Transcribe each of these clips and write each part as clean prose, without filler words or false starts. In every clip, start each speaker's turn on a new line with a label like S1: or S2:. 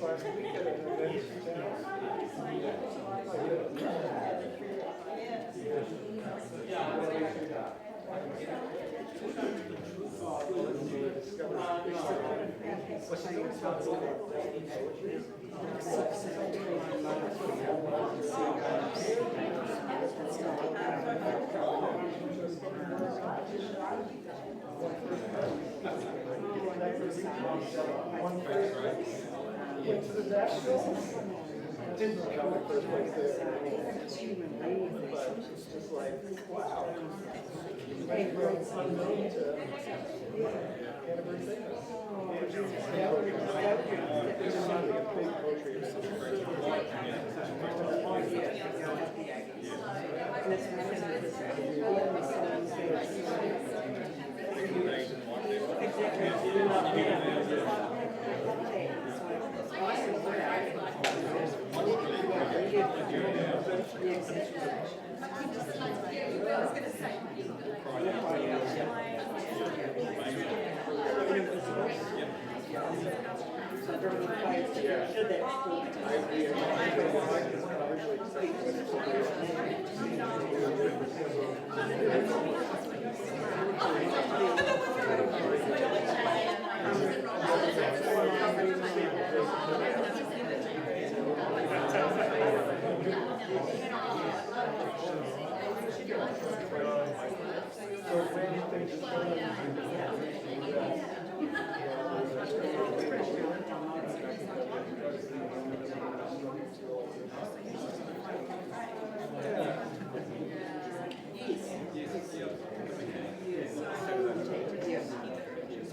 S1: last week at an event in went to the Nashville. Didn't become the first place there. But it's just like, wow. Right, unknown to Canterbury famous. It's not a big poetry.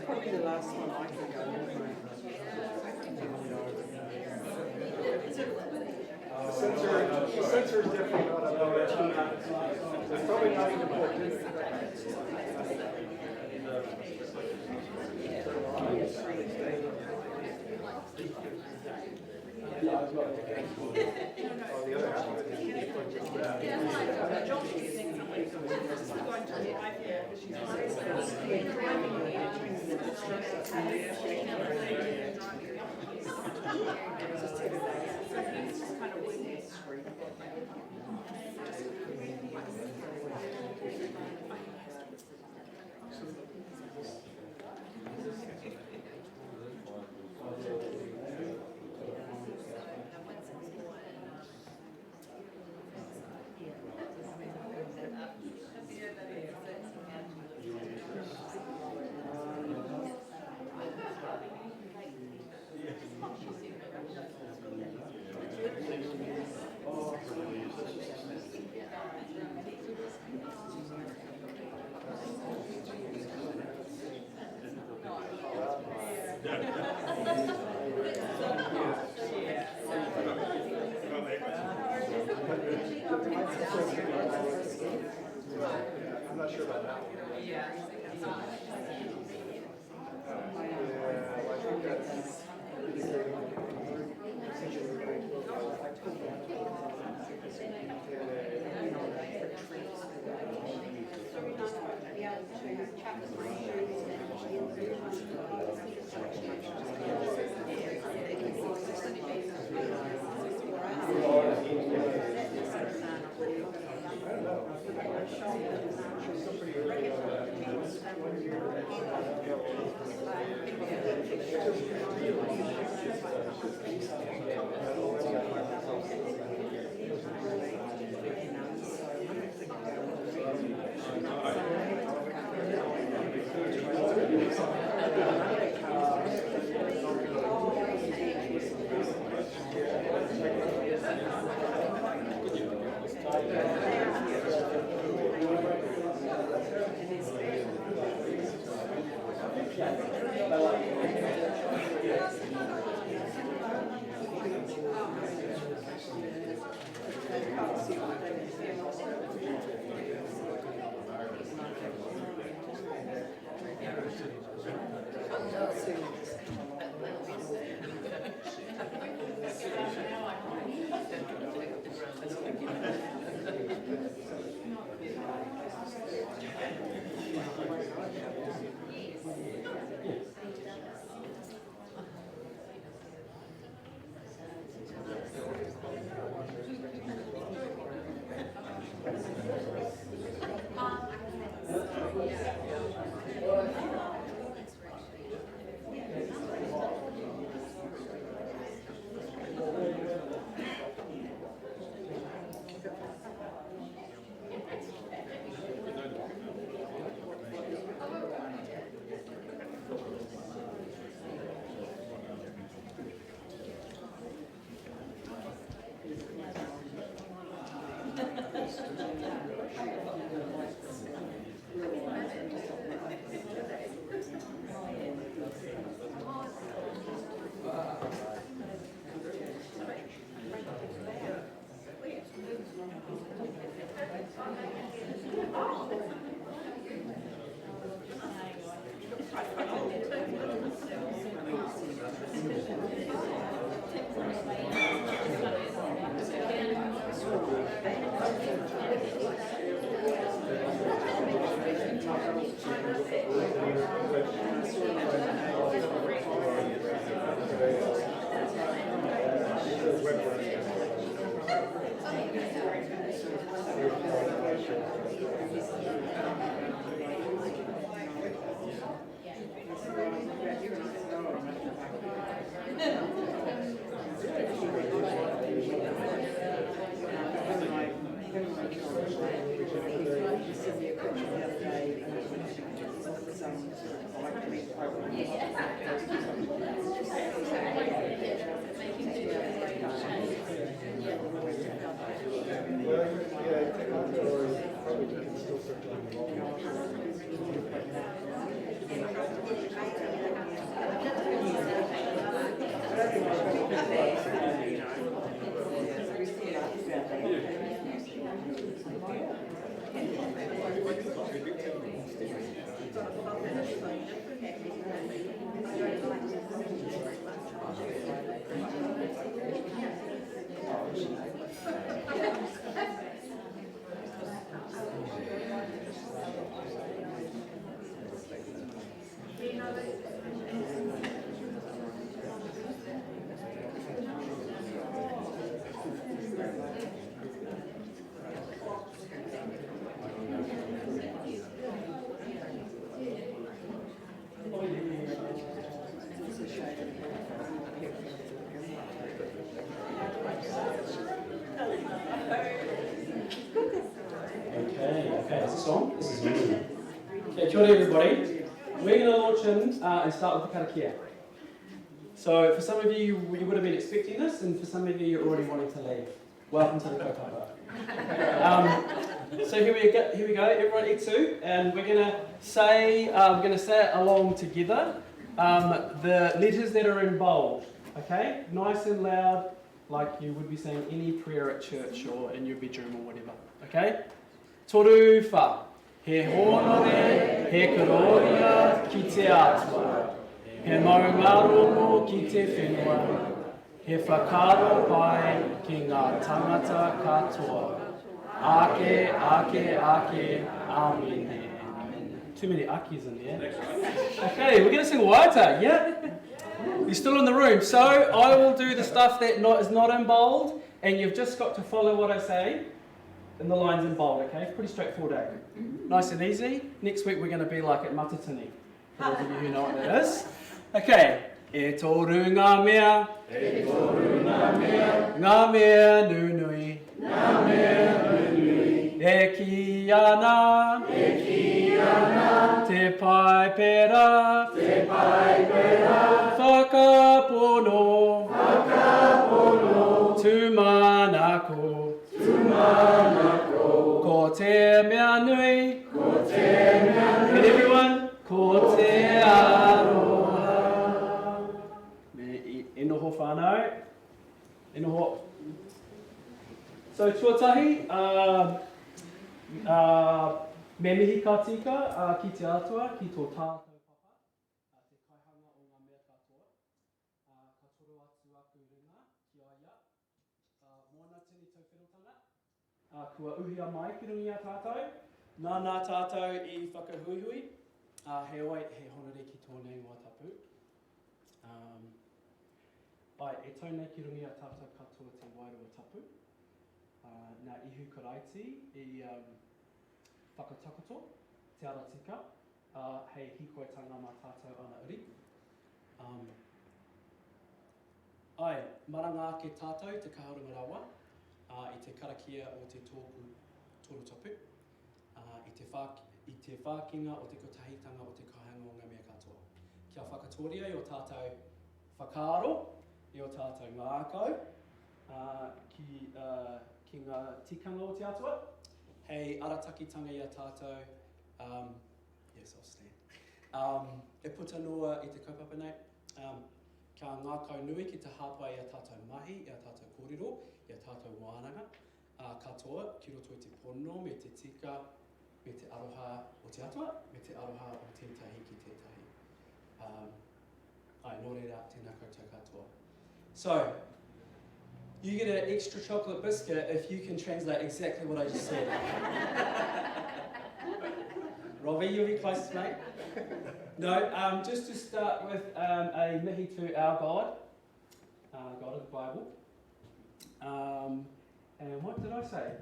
S1: Probably the last one I can go. The sensor is definitely not up there. It's probably not even important. The other half of it I'm not sure about that one.
S2: Okay, is this on? This is me. Okay, kia ora everybody. We're going to launch in and start with the karakia. So for some of you, you would have been expecting this, and for some of you, you're already wanting to leave. Welcome to the kaupapa. So here we go. Everyone eat two, and we're going to say it along together. The letters that are in bold, okay? Nice and loud, like you would be saying any prayer at church or in your bedroom or whatever, okay? Toru wha, he honore, he kororia ki te atua, he maungarongo ki te whenua, he whakaro pai ki ngā tangata katoa. Ake, amen. Too many akis in there. Okay, we're going to sing Waita, yeah? You're still in the room. So I will do the stuff that is not in bold, and you've just got to follow what I say in the lines in bold, okay? It's pretty straightforward, eh? Nice and easy. Next week we're going to be like at Matatini, for those of you who know what that is. Okay. E toru ngā mea, ngā mea nunui, e ki ana, te pai pera, whakapono, tūmanako, ko te mea nui, and everyone, ko te aroha. Me inoho whānau, inoho. So tuatahi, me mihi ka tika ki te atua, ki tō tātou papa, te kaihanga o ngā mea katoa, ka toro atu aku ringa, ki aia, mōna tini tau whenotanga, kua uhia mai ki rungi a tātou, nā tātou I whakahuihui, he oi, he honore ki tōnei ngā tapu. Ai, e taunei ki rungi a tātou katoa te wairua tapu, nā ihu karaiti I whakatakoto, te ara tika, hei hikoitanga mā tātou ana uri. Ai, maranga ke tātou te kahauranga rawa, I te karakia o te tōku toro tapu, I te whākinga o te kotahitanga o te kahanga o ngā mea katoa. Kia whakatoria I o tātou whakaaro, I o tātou ngākau, ki ngā tikanga o te atua. Hei aratakitanga I a tātou, yes, I'll stand. E puta noa I te kaupapa nei, kia ngākau nui ki te hāpai I a tātou mahi, I a tātou kōrero, I a tātou Wānanga, katoa, ki roto I te pono, me te tika, me te aroha o te atua, me te aroha o tētahi ki tētahi. Ai, nō reira, tēnā koutou katoa. So, you get an extra chocolate biscuit if you can translate exactly what I just said. Robbie, you'll be closest, mate. No, just to start with a mihi to our God, God of the Bible. And what did I say?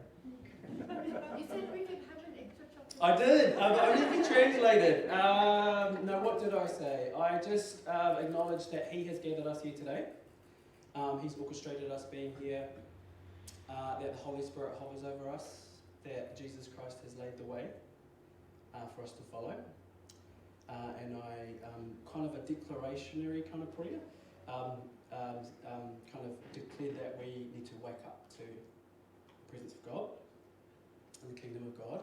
S3: You said we could have an extra chocolate.
S2: I did. I've only been translated. No, what did I say? I just acknowledged that He has gathered us here today. He's orchestrated us being here. That the Holy Spirit hovers over us. That Jesus Christ has laid the way for us to follow. And I kind of a declarationary kind of prayer. Kind of declared that we need to wake up to the presence of God and the kingdom of God.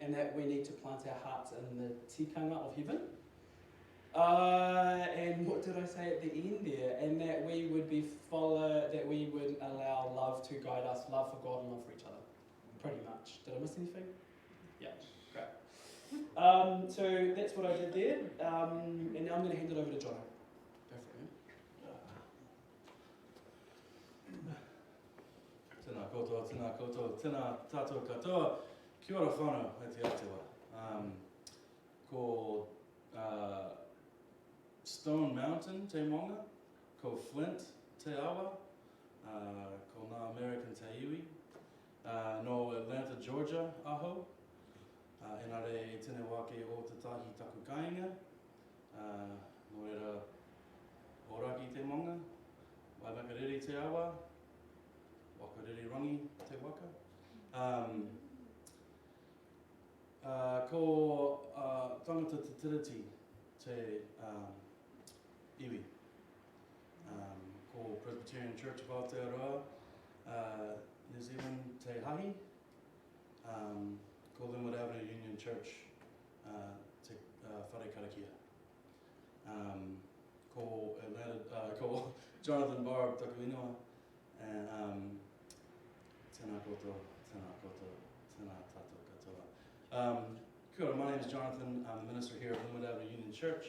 S2: And that we need to plant our hearts in the tikanga of heaven. And what did I say at the end there? And that we would that we would allow love to guide us, love for God and love for each other. Pretty much. Did I miss anything? Yeah, great. So that's what I did there. And now I'm going to hand it over to John. Go for it.
S4: Tēnā koutou, tēnā tātou katoa, kia ora whanau e te Aotearoa. Ko Stone Mountain te Wānanga, ko Flint te awa, ko ngā American te iwi, no Atlanta, Georgia aho, engare e tēne wake o te tahi taku kāinga, no era Oraki te Wānanga, Waimakariri te awa, Wakariri rangi te waka. Ko tangata te Tiriti te iwi. Ko Presbyterian Church of Aotearoa, New Zealand te hahi. Ko Linwood Avenue Union Church te whare karakia. Ko Atlanta, ko Jonathan Barb taku ingoa. And tēnā koutou, tēnā tātou katoa. Kia ora, my name is Jonathan. I'm the minister here at Linwood Avenue Union Church,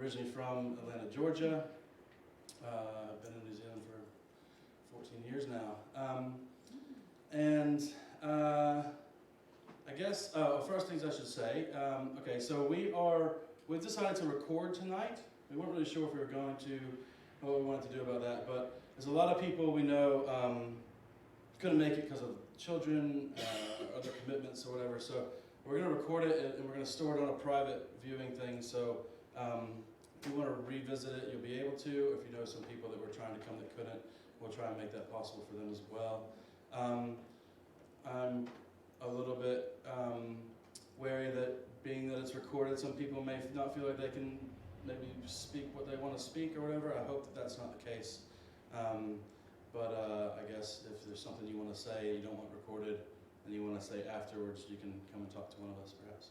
S4: originally from Atlanta, Georgia. I've been in New Zealand for 14 years now. I guess, first things I should say, okay, so we've decided to record tonight. We weren't really sure if we were going to, what we wanted to do about that, but there's a lot of people we know couldn't make it because of children, other commitments or whatever. So we're going to record it and we're going to store it on a private viewing thing. So if you want to revisit it, you'll be able to. If you know some people that were trying to come that couldn't, we'll try and make that possible for them as well. I'm a little bit wary that being that it's recorded, some people may not feel like they can maybe speak what they want to speak or whatever. I hope that that's not the case. But I guess if there's something you want to say you don't want recorded and you want to say afterwards, you can come and talk to one of us perhaps.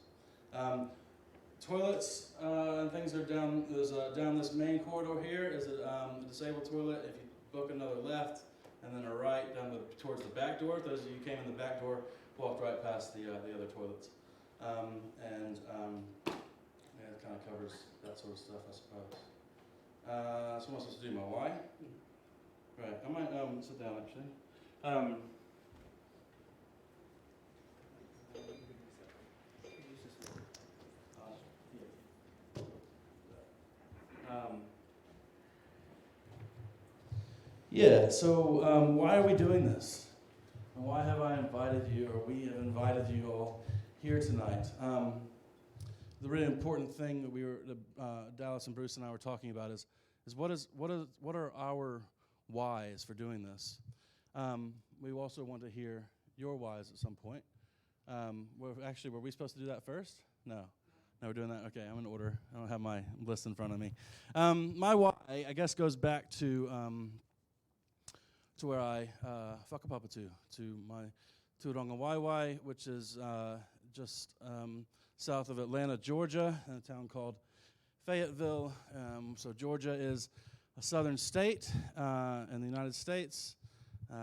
S4: Toilets and things are down, down this main corridor here is a disabled toilet. If you book another left and then a right down towards the back door, those of you who came in the back door walked right past the other toilets. Yeah, it kind of covers that sort of stuff, I suppose. So what am I supposed to do, my why? Right, I might sit down actually. Yeah, so why are we doing this? And why have I invited you, or we have invited you all here tonight? The really important thing that Dallas and Bruce and I were talking about is what are our whys for doing this? We also want to hear your whys at some point. Were we supposed to do that first? No, we're doing that. Okay, I'm in order. I don't have my list in front of me. My why, I guess, goes back to where I whakapapa to my Tūranga Waiwai, which is just south of Atlanta, Georgia, in a town called Fayetteville. So Georgia is a southern state in the United States.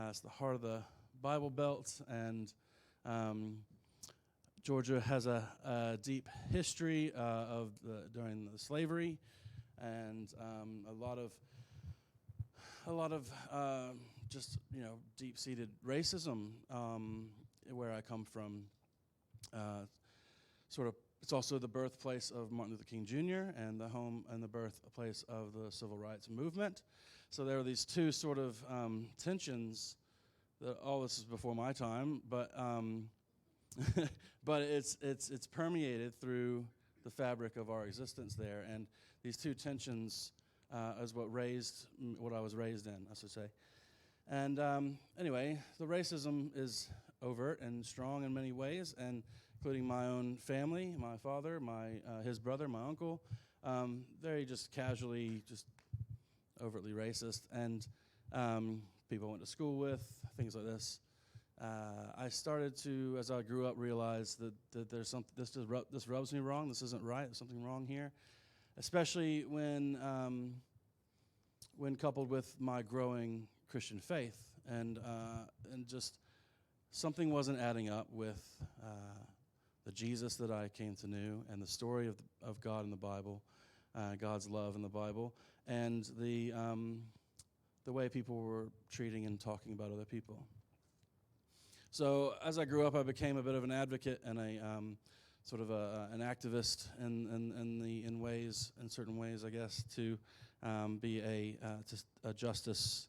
S4: It's the heart of the Bible Belt, and Georgia has a deep history during the slavery, and a lot of just deep-seated racism where I come from. It's also the birthplace of Martin Luther King Jr. and the home and the birthplace of the civil rights movement. So there are these two sort of tensions all this is before my time, but but it's permeated through the fabric of our existence there, and these two tensions is what I was raised in, I should say. And anyway, the racism is overt and strong in many ways, and including my own family, my father, his brother, my uncle, very just casually, just overtly racist, and people I went to school with, things like this. I started to, as I grew up, realize that there's something, this rubs me wrong, this isn't right, there's something wrong here, especially when coupled with my growing Christian faith, and just something wasn't adding up with the Jesus that I came to know, and the story of God in the Bible, God's love in the Bible, and the way people were treating and talking about other people. So as I grew up, I became a bit of an advocate and a sort of an activist in certain ways, I guess, to be a justice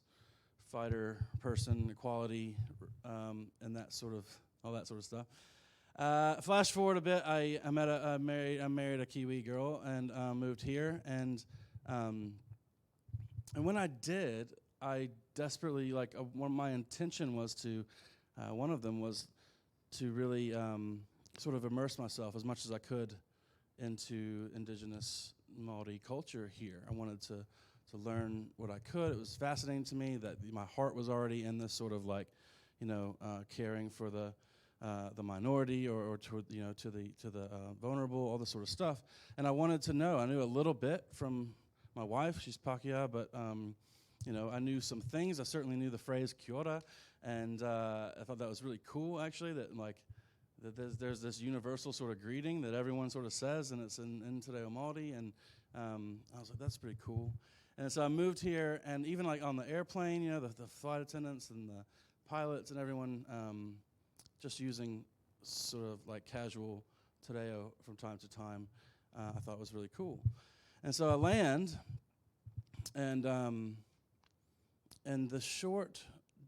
S4: fighter person, equality, and all that sort of stuff. Flash forward a bit, I married a Kiwi girl and moved here, and when I did, I desperately, my intention was to, one of them was to really sort of immerse myself as much as I could into indigenous Māori culture here. I wanted to learn what I could. It was fascinating to me that my heart was already in this sort of caring for the minority or to the vulnerable, all this sort of stuff. And I wanted to know. I knew a little bit from my wife. She's Pākehā, but I knew some things. I certainly knew the phrase kia ora, and I thought that was really cool, actually, that there's this universal sort of greeting that everyone sort of says, and it's in Te Reo Māori, and I was like, that's pretty cool. And so I moved here, and even on the airplane, the flight attendants and the pilots and everyone just using sort of casual Te Reo from time to time, I thought was really cool. And so I land, and the short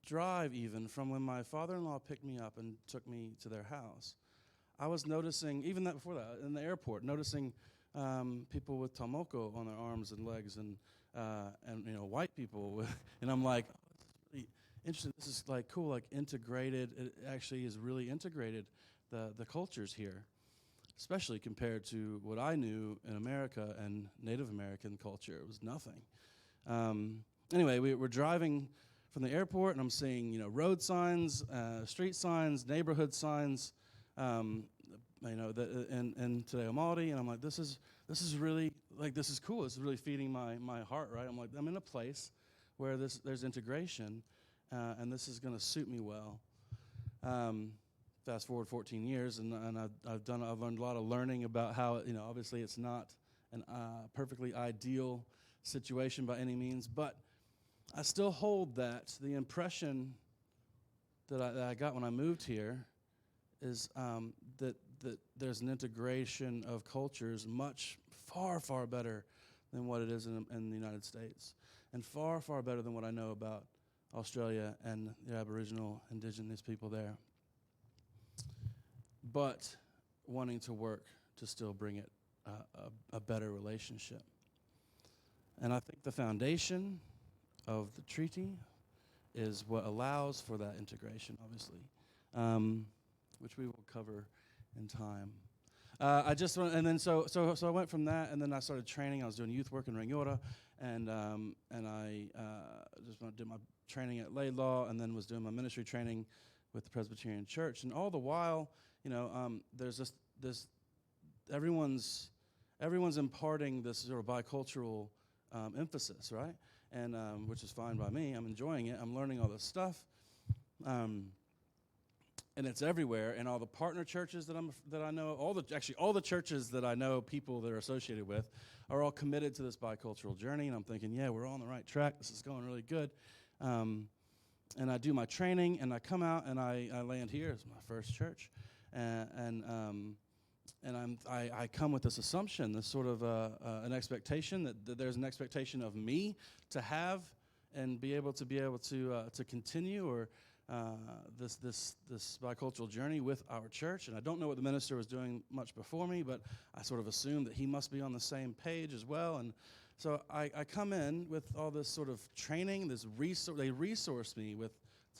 S4: drive even from when my father-in-law picked me up and took me to their house, I was noticing, even before that, in the airport, noticing people with tamoko on their arms and legs, and white people, and I'm like, oh, this is really interesting. This is cool, integrated. It actually is really integrated, the cultures here, especially compared to what I knew in America and Native American culture. It was nothing. Anyway, we're driving from the airport, and I'm seeing road signs, street signs, neighborhood signs, in Te Reo Māori, and I'm like, this is really this is cool. This is really feeding my heart, right? I'm like, I'm in a place where there's integration, and this is going to suit me well. Fast forward 14 years, and I've learned a lot of learning about how obviously it's not a perfectly ideal situation by any means, but I still hold that the impression that I got when I moved here is that there's an integration of cultures much far better than what it is in the United States, and far better than what I know about Australia and the Aboriginal indigenous people there. But wanting to work to still bring it a better relationship. And I think the foundation of the treaty is what allows for that integration, obviously, which we will cover in time. So I went from that, and then I started training. I was doing youth work in Rangiora, and I just did my training at Laidlaw, and then was doing my ministry training with the Presbyterian Church. And all the while, there's this everyone's imparting this sort of bicultural emphasis, right? And which is fine by me. I'm enjoying it. I'm learning all this stuff. And it's everywhere, and all the partner churches that I know, all the churches that I know, people that are associated with, are all committed to this bicultural journey. And I'm thinking, yeah, we're on the right track. This is going really good. And I do my training, and I come out, and I land here. It's my first church, and I come with this assumption, this sort of an expectation that there's an expectation of me to have and be able to continue, or this bicultural journey with our church, and I don't know what the minister was doing much before me, but I sort of assumed that he must be on the same page as well. And so I come in with all this sort of training, this resource. They resource me with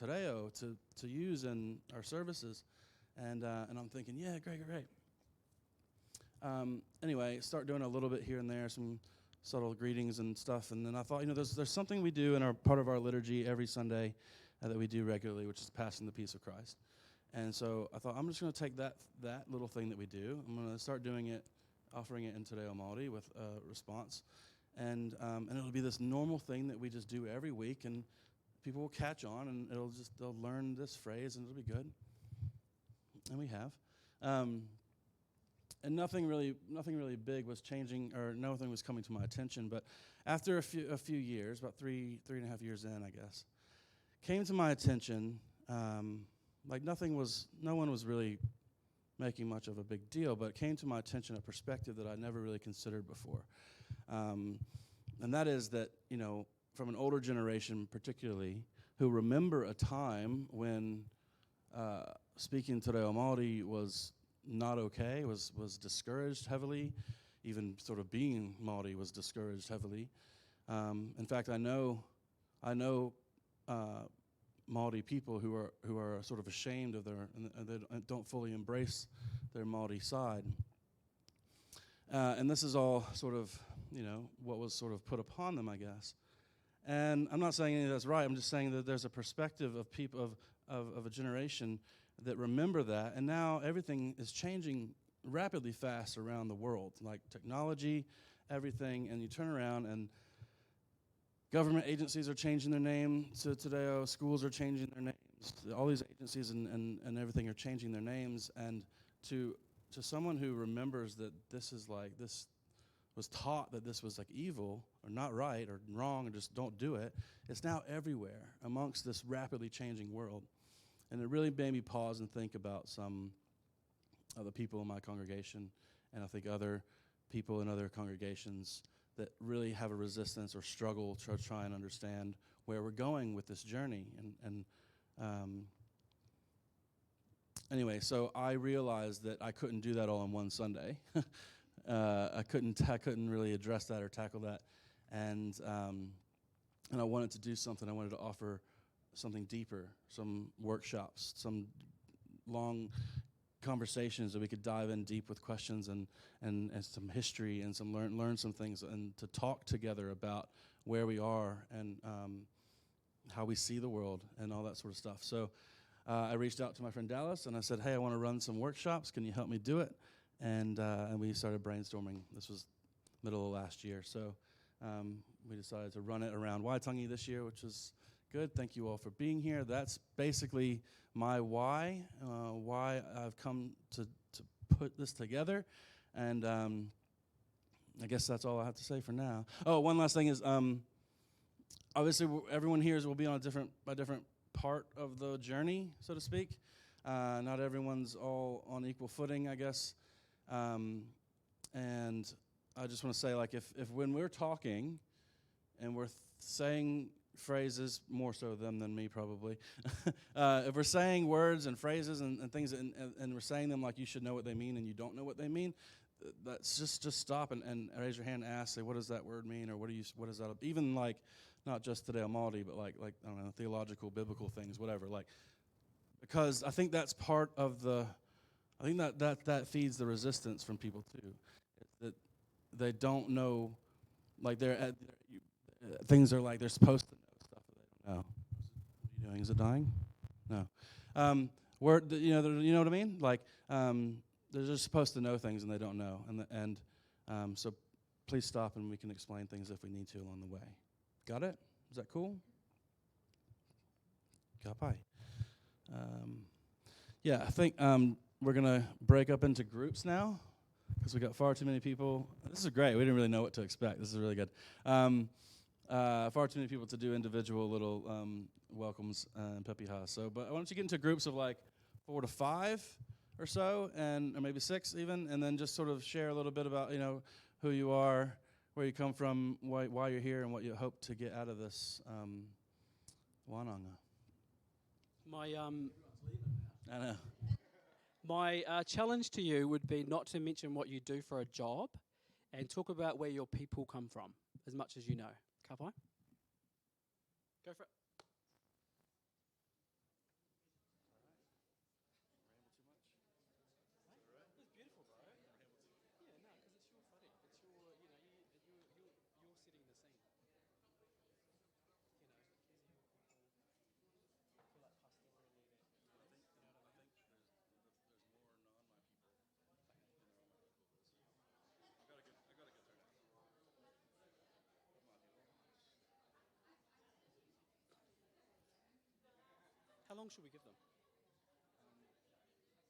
S4: Tereo to use in our services, and I'm thinking, yeah, great. Anyway, start doing a little bit here and there, some subtle greetings and stuff, and then I thought, there's something we do in our part of our liturgy every Sunday that we do regularly, which is passing the peace of Christ. And so I thought, I'm just going to take that little thing that we do, I'm going to start doing it, offering it in Tereo Māori with a response, and it'll be this normal thing that we just do every week, and people will catch on, and they'll learn this phrase, and it'll be good. And we have. And nothing really big was changing, or nothing was coming to my attention. But after a few years, about three and a half years in, I guess, came to my attention. No one was really making much of a big deal, but it came to my attention a perspective that I never really considered before, and that is that from an older generation, particularly, who remember a time when speaking Te Reo Māori was not okay, was discouraged heavily. Even sort of being Māori was discouraged heavily. In fact, I know Māori people who are sort of ashamed of they don't fully embrace their Māori side. And this is all sort of what was sort of put upon them, I guess. And I'm not saying any of that's right. I'm just saying that there's a perspective of people of a generation that remember that, and now everything is changing rapidly fast around the world, like technology, everything, and you turn around and government agencies are changing their name to Te schools are changing their names, all these agencies and everything are changing their names, and to someone who remembers that this was taught that this was like evil or not right or wrong or just don't do it, it's now everywhere amongst this rapidly changing world. And it really made me pause and think about some of the people in my congregation, and I think other people in other congregations that really have a resistance or struggle to try and understand where we're going with this journey. And anyway, so I realized that I couldn't do that all in one Sunday. I couldn't really address that or tackle that, and I wanted to do something. I wanted to offer something deeper, some workshops, some long conversations that we could dive in deep with questions and some history and some learn some things, and to talk together about where we are and how we see the world and all that sort of stuff. So I reached out to my friend Dallas and I said, hey, I want to run some workshops. Can you help me do it? And we started brainstorming. This was middle of last year. So we decided to run it around Waitangi this year, which was good. Thank you all for being here. That's basically my why I've come to put this together. And I guess that's all I have to say for now. Oh, one last thing is, obviously everyone here will be on a different part of the journey, so to speak. Not everyone's all on equal footing, I guess. And I just want to say, like, if when we're talking and we're saying phrases, more so them than me probably, if we're saying words and phrases and things and we're saying them like you should know what they mean and you don't know what they mean, that's just stop and raise your hand and ask, say, what does that word mean, or what is that? Even like, not just Te Reo Māori, but like I don't know, theological, biblical things, whatever. Like, because I think that's part of I think that feeds the resistance from people too. It's that they don't know, like things are like they're supposed to know stuff that they don't know. What are you doing? Is it dying? No. You know what I mean? Like they're just supposed to know things and they don't know, and so please stop and we can explain things if we need to along the way. Got it? Is that cool? Kapai. Yeah, I think we're going to break up into groups now because we got far too many people. This is great. We didn't really know what to expect. This is really good. Far too many people to do individual little welcomes and pepiha. So, but why don't you get into groups of like 4 to 5 or so, or maybe 6 even, and then just sort of share a little bit about, who you are, where you come from, why you're here, and what you hope to get out of this Wānanga. I know.
S2: My challenge to you would be not to mention what you do for a job, and talk about where your people come from, as much as you know. Ka pai? Go for it. It's beautiful, bro. Yeah, no, because it's your whare. It's your, you're setting the scene. You know, these are your people. I feel like pastorally that, you know what I mean?
S4: There's more non my people than there are my people. I got a good turnout. My people.
S2: How long should we give them?
S4: So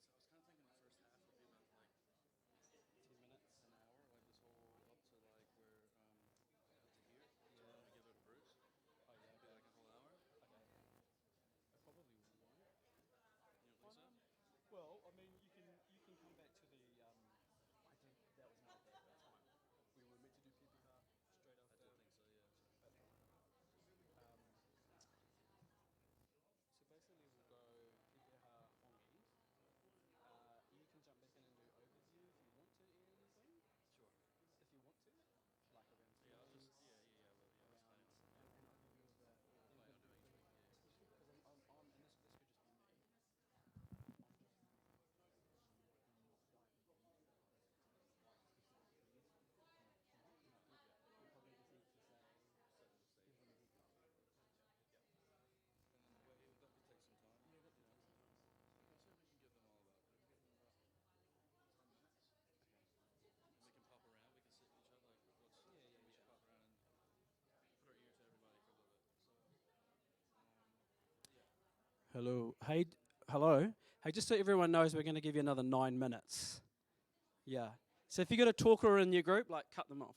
S4: I was kind of thinking the first half would be about like
S2: 10 minutes?
S4: an hour, like this whole up to like where up to here. So when we give it to Bruce,
S2: Oh, yeah.
S4: it'd be like a whole hour.
S2: Okay. I probably won't.
S4: You don't think so?
S2: Well, I mean, you can come back to the. I did. That was not bad that time. We were meant to do PPR straight after.
S4: I did think so, yeah.
S2: Um, so basically, we'll go PPR hongi. You can jump back in and do overview if you want to add anything.
S4: Sure.
S2: If you want to, like around
S4: Yeah, I'll just
S2: feelings,
S4: well, yeah, that's
S2: around
S4: fine.
S2: an overview of the.
S4: Plan on doing each week, yeah.
S2: Especially because I'm and this could just be me. I'm just not not diving into like specific things. Not good yet. We probably just need to say
S4: Set the stage.
S2: give them a heads up.
S4: And then the way that could take some time.
S2: Yeah, that could take some time.
S4: I'm considering we can give them all about 10 minutes.
S2: Okay.
S4: And we can pop around, we can sit with each other like we should pop around and put our ear to everybody for a little bit. So yeah.
S2: Hello. Hey, hello. Hey, just so everyone knows, we're going to give you another 9 minutes. Yeah. So if you got a talker in your group, like cut them off.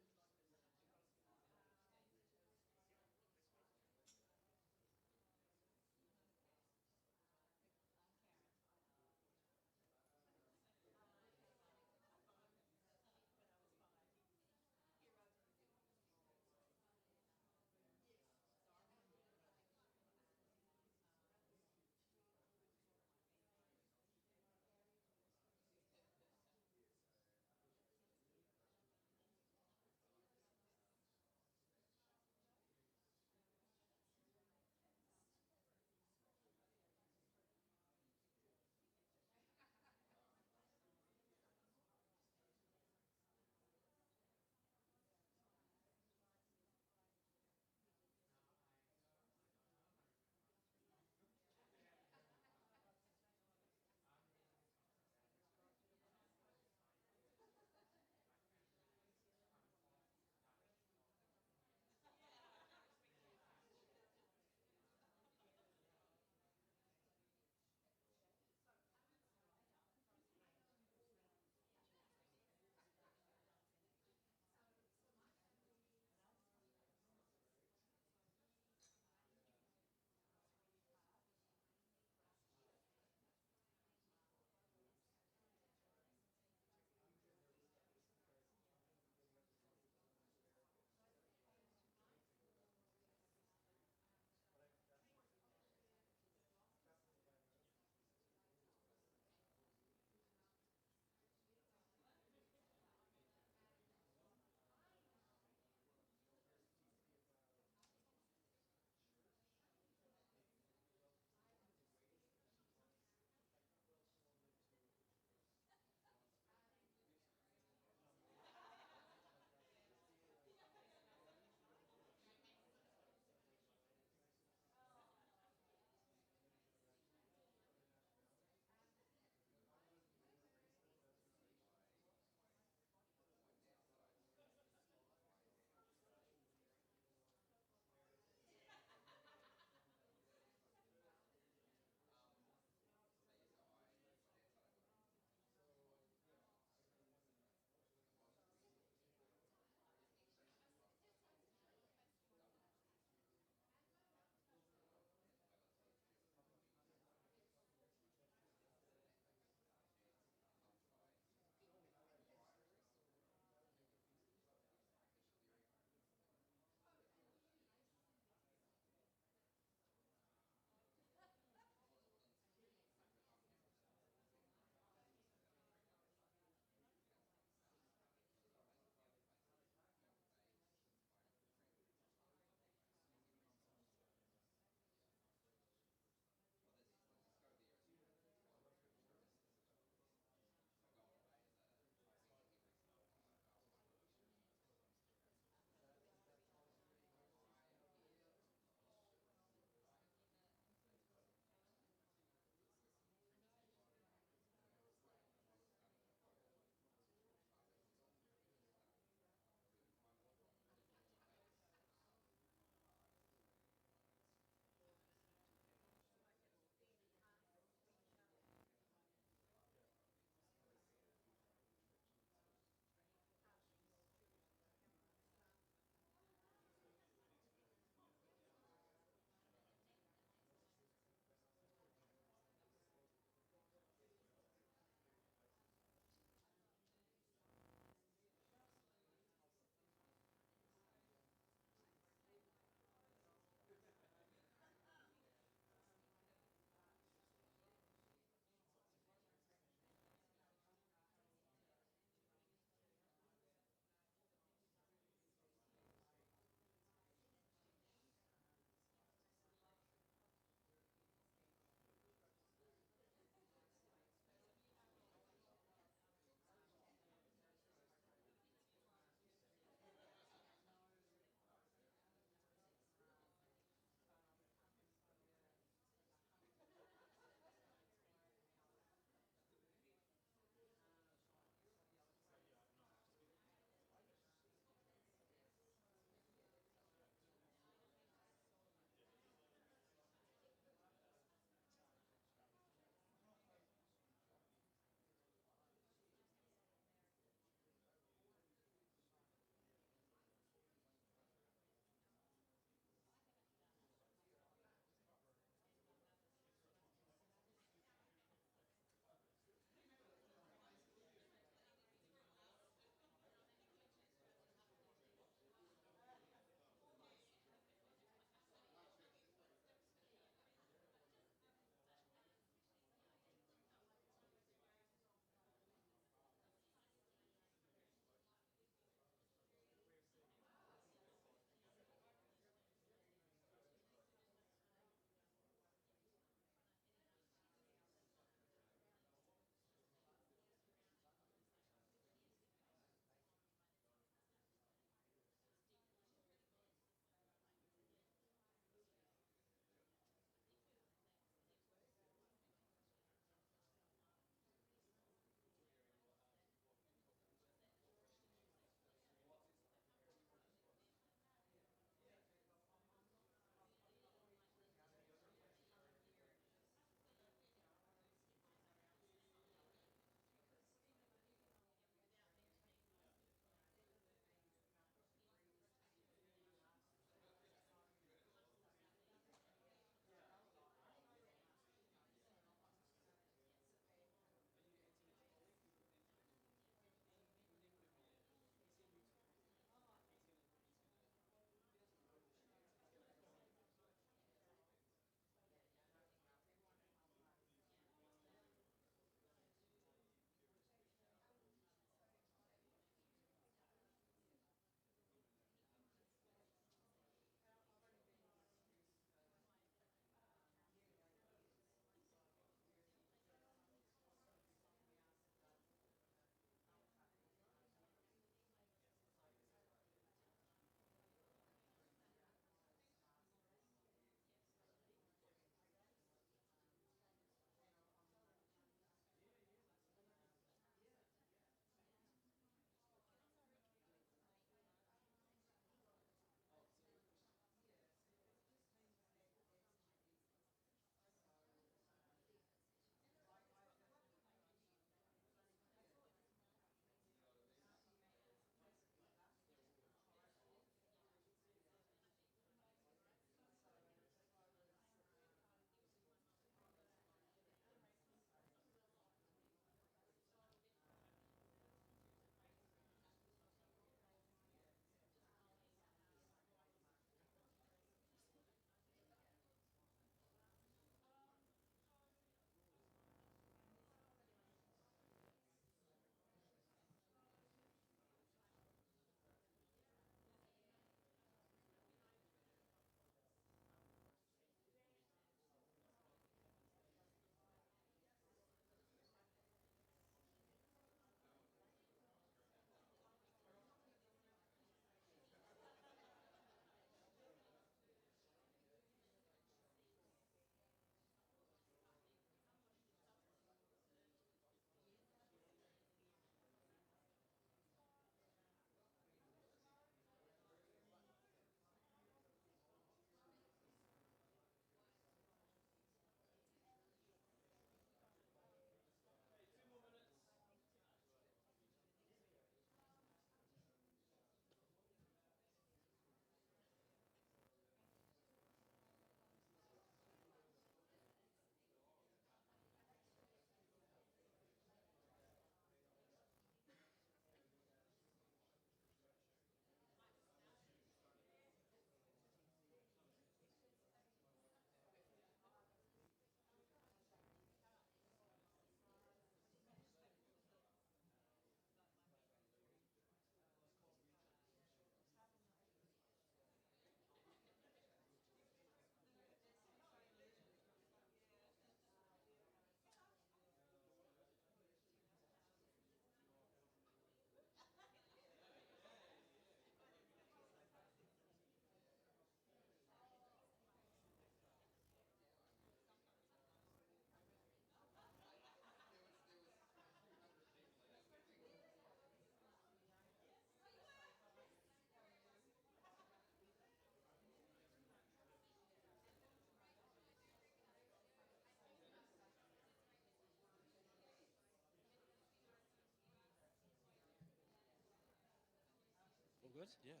S2: good?
S4: Yes.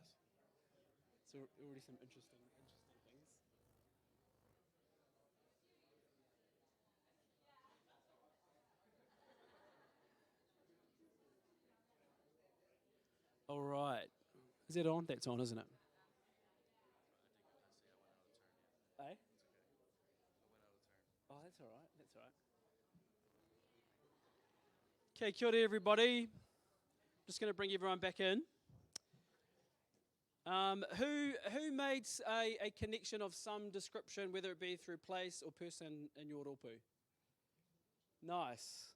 S2: So already some interesting things. All right. Is it on? That's on, isn't it? Eh? Oh, that's all right. That's all right. Okay, kia ora, everybody. Just going to bring everyone back in. Who made a connection of some description, whether it be through place or person in your rōpū? Nice.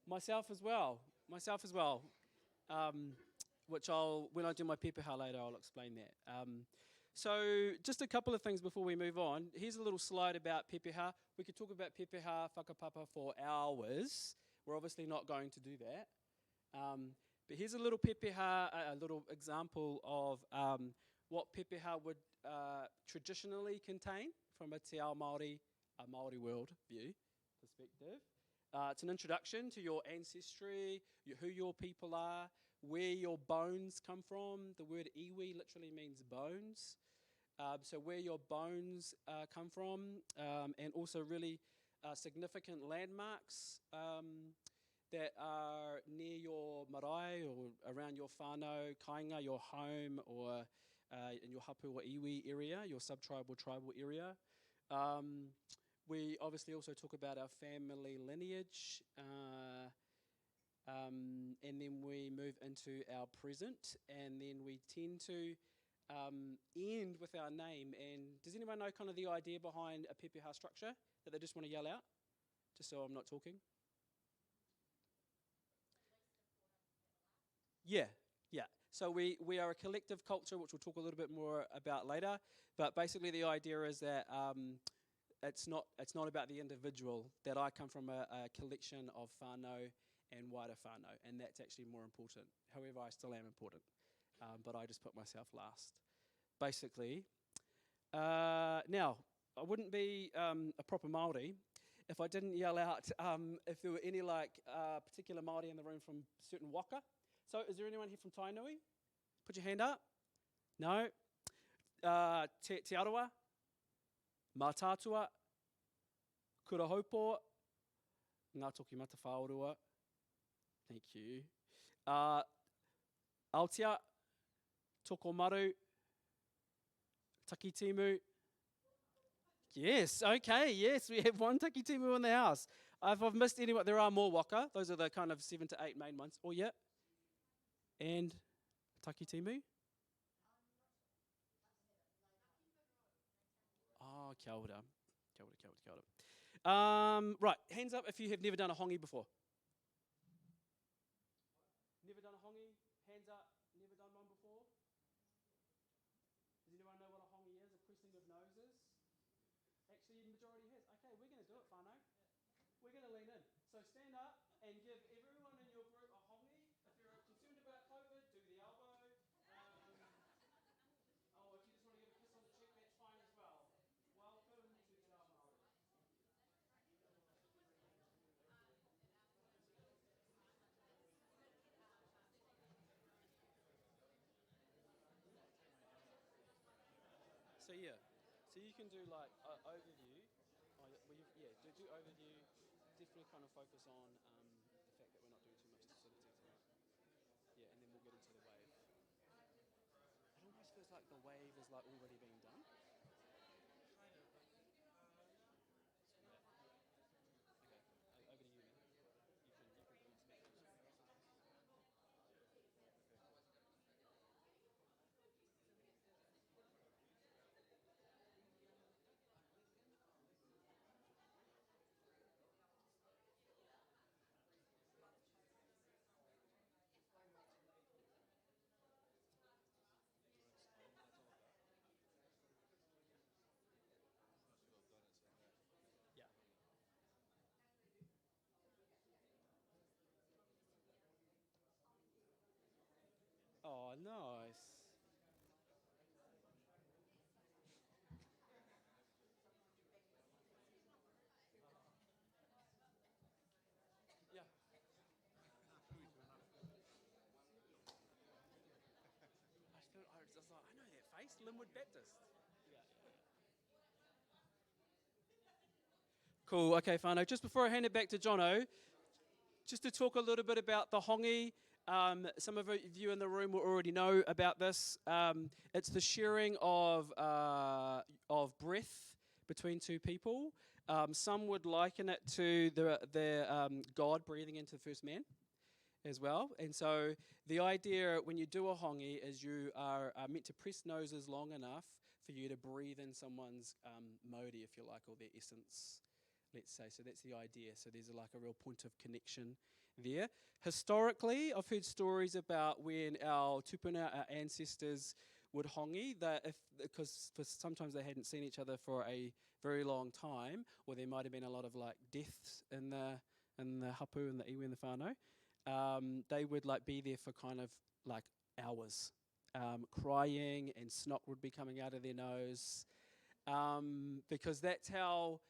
S2: Myself as well. Which when I do my pepeha later, I'll explain that. So just a couple of things before we move on. Here's a little slide about pepeha. We could talk about pepeha whakapapa for hours. We're obviously not going to do that. But here's a little pepeha, a little example of what pepeha would traditionally contain from a te ao Māori, a Māori world view perspective. It's an introduction to your ancestry, who your people are, where your bones come from. The word iwi literally means bones. So where your bones come from, and also really significant landmarks that are near your marae or around your whānau, kāinga, your home, or in your hapu or iwi area, your sub-tribal, tribal area. We obviously also talk about our family lineage, and then we move into our present, and then we tend to end with our name. And does anyone know kind of the idea behind a pepeha structure that they just want to yell out, just so I'm not talking? Yeah. So we are a collective culture, which we'll talk a little bit more about later. But basically, the idea is that it's not about the individual. That I come from a collection of whānau and wider whānau, and that's actually more important. However, I still am important, but I just put myself last. Basically, now I wouldn't be a proper Māori if I didn't yell out if there were any particular Māori in the room from certain waka. So is there anyone here from Tainui? Put your hand up. No? Te Arawa, Mātātua, Kurahaupo, Ngā Toki Mata Whaorua. Thank you. Aotea, Tokomaru, Takitimu. Yes, okay, yes, we have one Takitimu in the house. If I've missed anyone, there are more waka. Those are the kind of 7 to 8 main ones. Oh, yeah. And Takitimu? Oh, kia ora. Kia ora. Right, hands up if you have never done a hongi before. Never done a hongi? Hands up. Never done one before? Does anyone know what a hongi is? A pressing of noses? Actually, the majority has. Okay, we're going to do it, whānau. We're going to lean in. So stand up and give everyone in your group a hongi. If you're concerned about COVID, do the elbow. If you just want to give a kiss on the cheek, that's fine as well. Welcome to Te Ao Māori. So you can do overview. Do overview. Definitely kind of focus on the fact that we're not doing too much facility tonight. Yeah, and then we'll get into the wave. It almost feels like the wave is already being done. Okay, over to you, man. You can bring us back. Nice, Linwood Baptist. Cool, okay, whānau. Just before I hand it back to Jono, just to talk a little bit about the hongi. Some of you in the room will already know about this. It's the sharing of breath between two people. Some would liken it to the God breathing into the first man as well. And so the idea when you do a hongi is you are meant to press noses long enough for you to breathe in someone's mauri, if you like, or their essence, let's say. So that's the idea. So there's like a real point of connection there. Historically, I've heard stories about when our tupuna, our ancestors, would hongi, that because sometimes they hadn't seen each other for a very long time, or there might have been a lot of like deaths in the hapu and the iwi and the whānau. They would like be there for kind of like hours, crying, and snot would be coming out of their nose, because that's how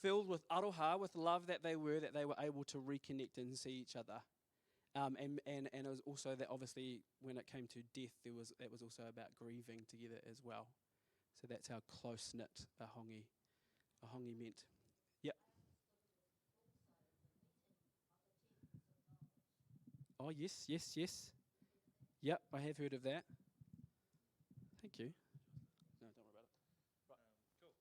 S2: filled with aroha, with love that they were able to reconnect and see each other. And it was also that obviously when it came to death, it was also about grieving together as well. So that's how close knit a hongi meant. Yep. Oh yes. Yep, I have heard of that. Thank you. No, don't worry about it.
S4: Cool.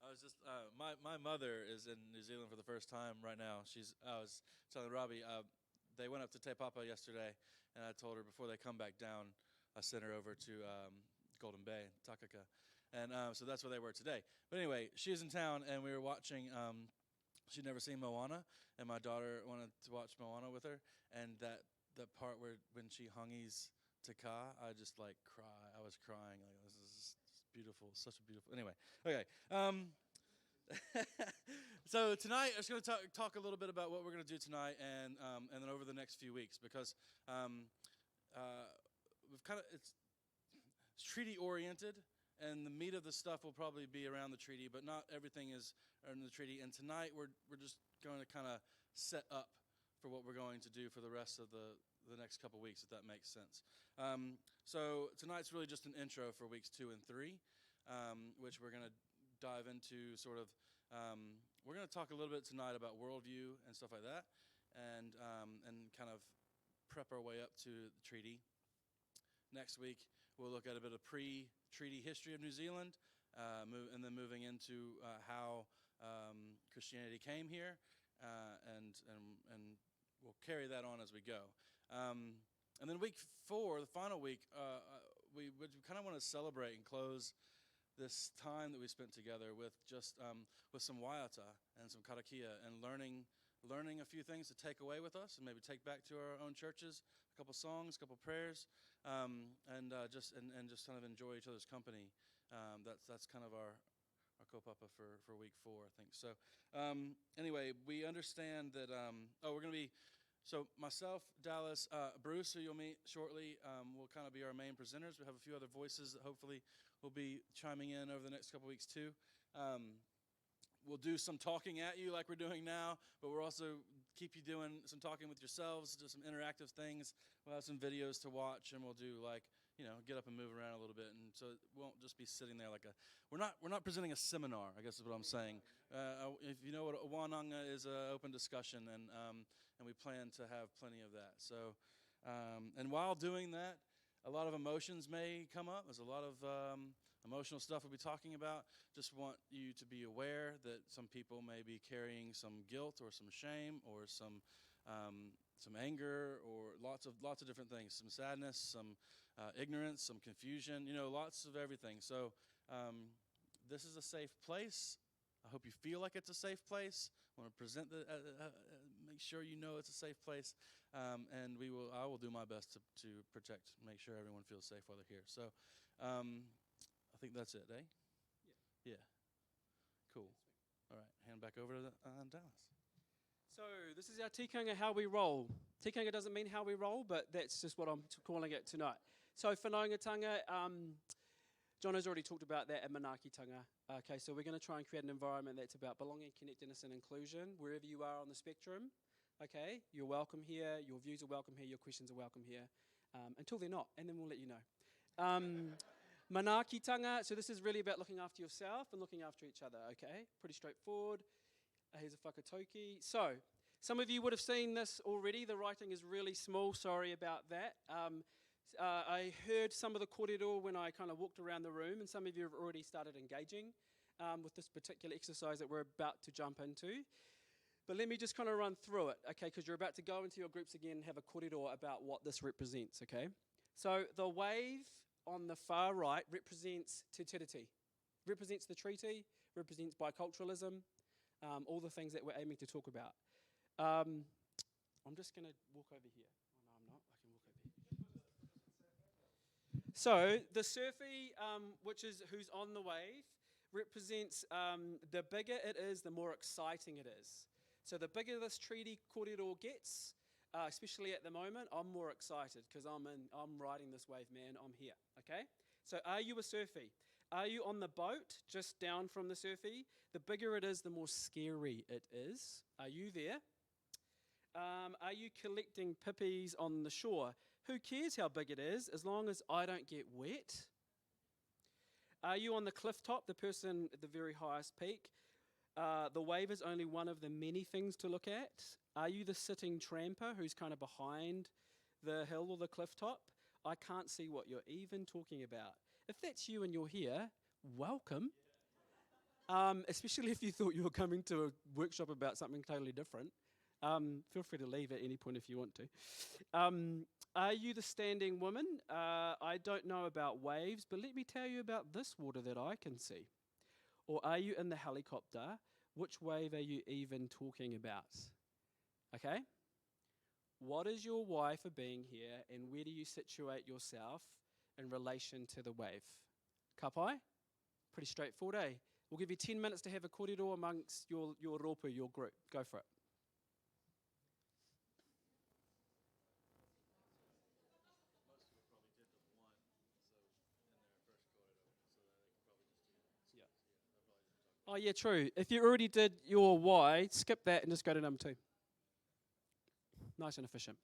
S4: I was just my mother is in New Zealand for the first time right now. I was telling Robbie they went up to Te Papa yesterday, and I told her before they come back down, I sent her over to Golden Bay, Takaka, and so that's where they were today. But anyway, she was in town, and we were watching. She'd never seen Moana, and my daughter wanted to watch Moana with her, and that part where when she hungis Te Kā, I just like cry. I was crying. Like, this is beautiful, such a beautiful. Anyway, okay. So tonight, I'm just going to talk a little bit about what we're going to do tonight, and then over the next few weeks, because we've kind of it's treaty oriented, and the meat of the stuff will probably be around the treaty, but not everything is in the treaty. And tonight, we're just going to kind of set up for what we're going to do for the rest of the next couple weeks, if that makes sense. So tonight's really just an intro for weeks 2 and 3, which we're going to dive into sort of, we're going to talk a little bit tonight about worldview and stuff like that, and kind of prep our way up to the treaty. Next week, we'll look at a bit of pre-treaty history of New Zealand, and then moving into how Christianity came here, and we'll carry that on as we go. And then week 4, the final week, we kind of want to celebrate and close this time that we spent together with just with some waiata and some karakia, and learning a few things to take away with us and maybe take back to our own churches, a couple songs, a couple prayers, and just kind of enjoy each other's company. That's kind of our kaupapa for week 4, I think. So anyway, we understand that we're going to be. So myself, Dallas, Bruce, who you'll meet shortly, will kind of be our main presenters. We have a few other voices that hopefully will be chiming in over the next couple weeks too. We'll do some talking at you like we're doing now, but we'll also keep you doing some talking with yourselves, do some interactive things. We'll have some videos to watch, and we'll do like, get up and move around a little bit. And so it won't just be sitting there like we're not presenting a seminar, I guess is what I'm saying. If you know what a Wānanga is, an open discussion, and we plan to have plenty of that. So, and while doing that, a lot of emotions may come up. There's a lot of emotional stuff we'll be talking about. Just want you to be aware that some people may be carrying some guilt or some shame or some anger or lots of different things. Some sadness, some ignorance, some confusion. Lots of everything. So this is a safe place. I hope you feel like it's a safe place. I want to present make sure you know it's a safe place, and I will do my best to protect, make sure everyone feels safe while they're here. So, I think that's it, eh? Yeah. Cool. All right, hand back over to Dallas.
S2: So this is our tikanga, how we roll. Tikanga doesn't mean how we roll, but that's just what I'm calling it tonight. So whanaungatanga, John has already talked about that at Manaakitanga. Okay, so we're going to try and create an environment that's about belonging, connectedness, and inclusion, wherever you are on the spectrum. Okay, you're welcome here, your views are welcome here, your questions are welcome here, until they're not, and then we'll let you know. Manaakitanga, so this is really about looking after yourself and looking after each other, okay? Pretty straightforward. Here's a whakatauki. So, some of you would have seen this already. The writing is really small, sorry about that. I heard some of the kōrero when I kind of walked around the room, and some of you have already started engaging with this particular exercise that we're about to jump into. But let me just kind of run through it, okay, because you're about to go into your groups again and have a kōrero about what this represents, okay? So the wave on the far right represents Te Tiriti, represents the treaty, represents biculturalism, all the things that we're aiming to talk about. I'm just going to walk over here. Oh, no, I'm not. I can walk over here. So the surfy, which is who's on the wave, represents the bigger it is, the more exciting it is. So the bigger this treaty kōrero gets, especially at the moment, I'm more excited because I'm riding this wave, man. I'm here, okay? So are you a surfy? Are you on the boat just down from the surfy? The bigger it is, the more scary it is. Are you there? Are you collecting pippies on the shore? Who cares how big it is as long as I don't get wet? Are you on the cliff top, the person at the very highest peak? The wave is only one of the many things to look at. Are you the sitting tramper who's kind of behind the hill or the cliff top? I can't see what you're even talking about. If that's you and you're here, welcome. Especially if you thought you were coming to a workshop about something totally different. Feel free to leave at any point if you want to. Are you the standing woman? I don't know about waves, but let me tell you about this water that I can see. Or are you in the helicopter? Which wave are you even talking about? Okay? What is your why for being here, and where do you situate yourself in relation to the wave? Kapai? Pretty straightforward, eh? We'll give you 10 minutes to have a kōrero amongst your rōpu, your group. Go for it.
S4: Most people probably did the one, so in their first kōrero, so that they could probably just do it.
S2: Yeah.
S4: They'll probably just talk.
S2: Oh, yeah, true. If you already did your why, skip that and just go to number 2. Nice and efficient.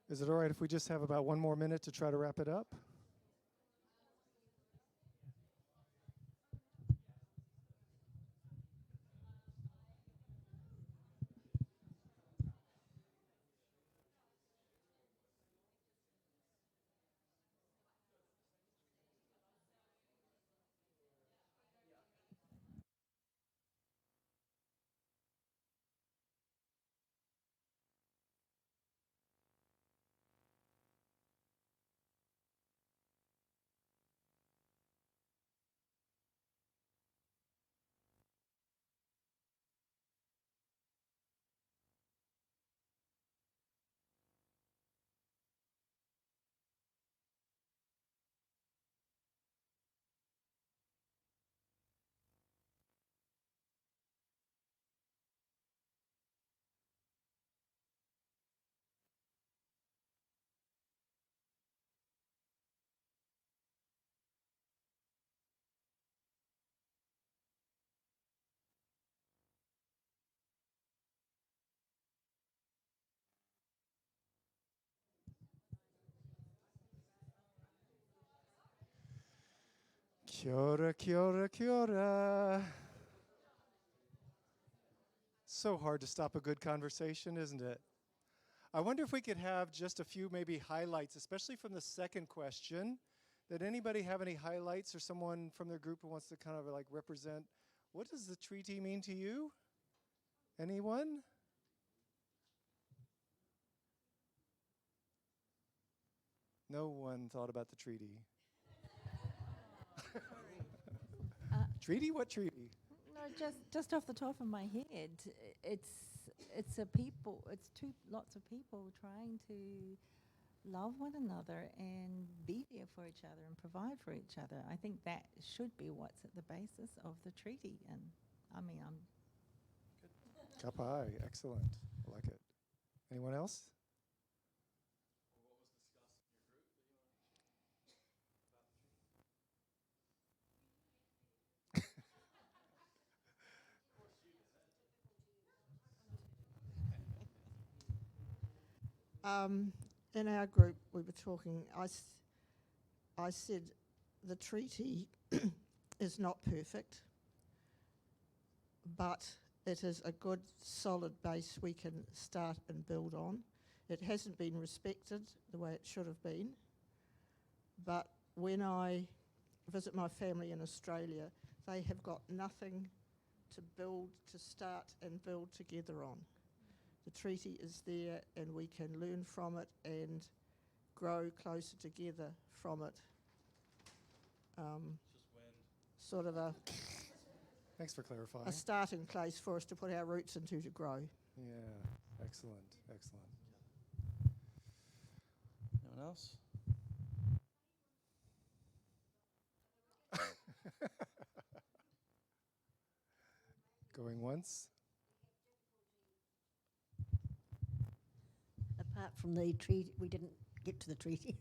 S5: Is it all right if we just have about 1 more minute to try to wrap it up? Kia ora, kia ora, kia ora. So hard to stop a good conversation, isn't it? I wonder if we could have just a few maybe highlights, especially from the second question. Did anybody have any highlights, or someone from their group who wants to kind of like represent, what does the treaty mean to you? Anyone? No one thought about the treaty. Treaty? What treaty?
S6: No, just off the top of my head, it's a people. It's lots of people trying to love one another and be there for each other and provide for each other. I think that should be what's at the basis of the treaty. And I mean, I'm
S5: Ka pai, excellent. I like it. Anyone else?
S4: What was discussed in your group that you want to share about the treaty? Of course you did.
S7: In our group, we were talking. I said the treaty is not perfect, but it is a good, solid base we can start and build on. It hasn't been respected the way it should have been, but when I visit my family in Australia, they have got nothing to start and build together on. The treaty is there and we can learn from it and grow closer together from it.
S4: Just wind.
S7: Sort of
S5: Thanks for clarifying.
S7: a starting place for us to put our roots into to grow.
S5: Yeah, excellent, excellent.
S4: Anyone else?
S5: Going once?
S8: Apart from the treaty, we didn't get to the treaty,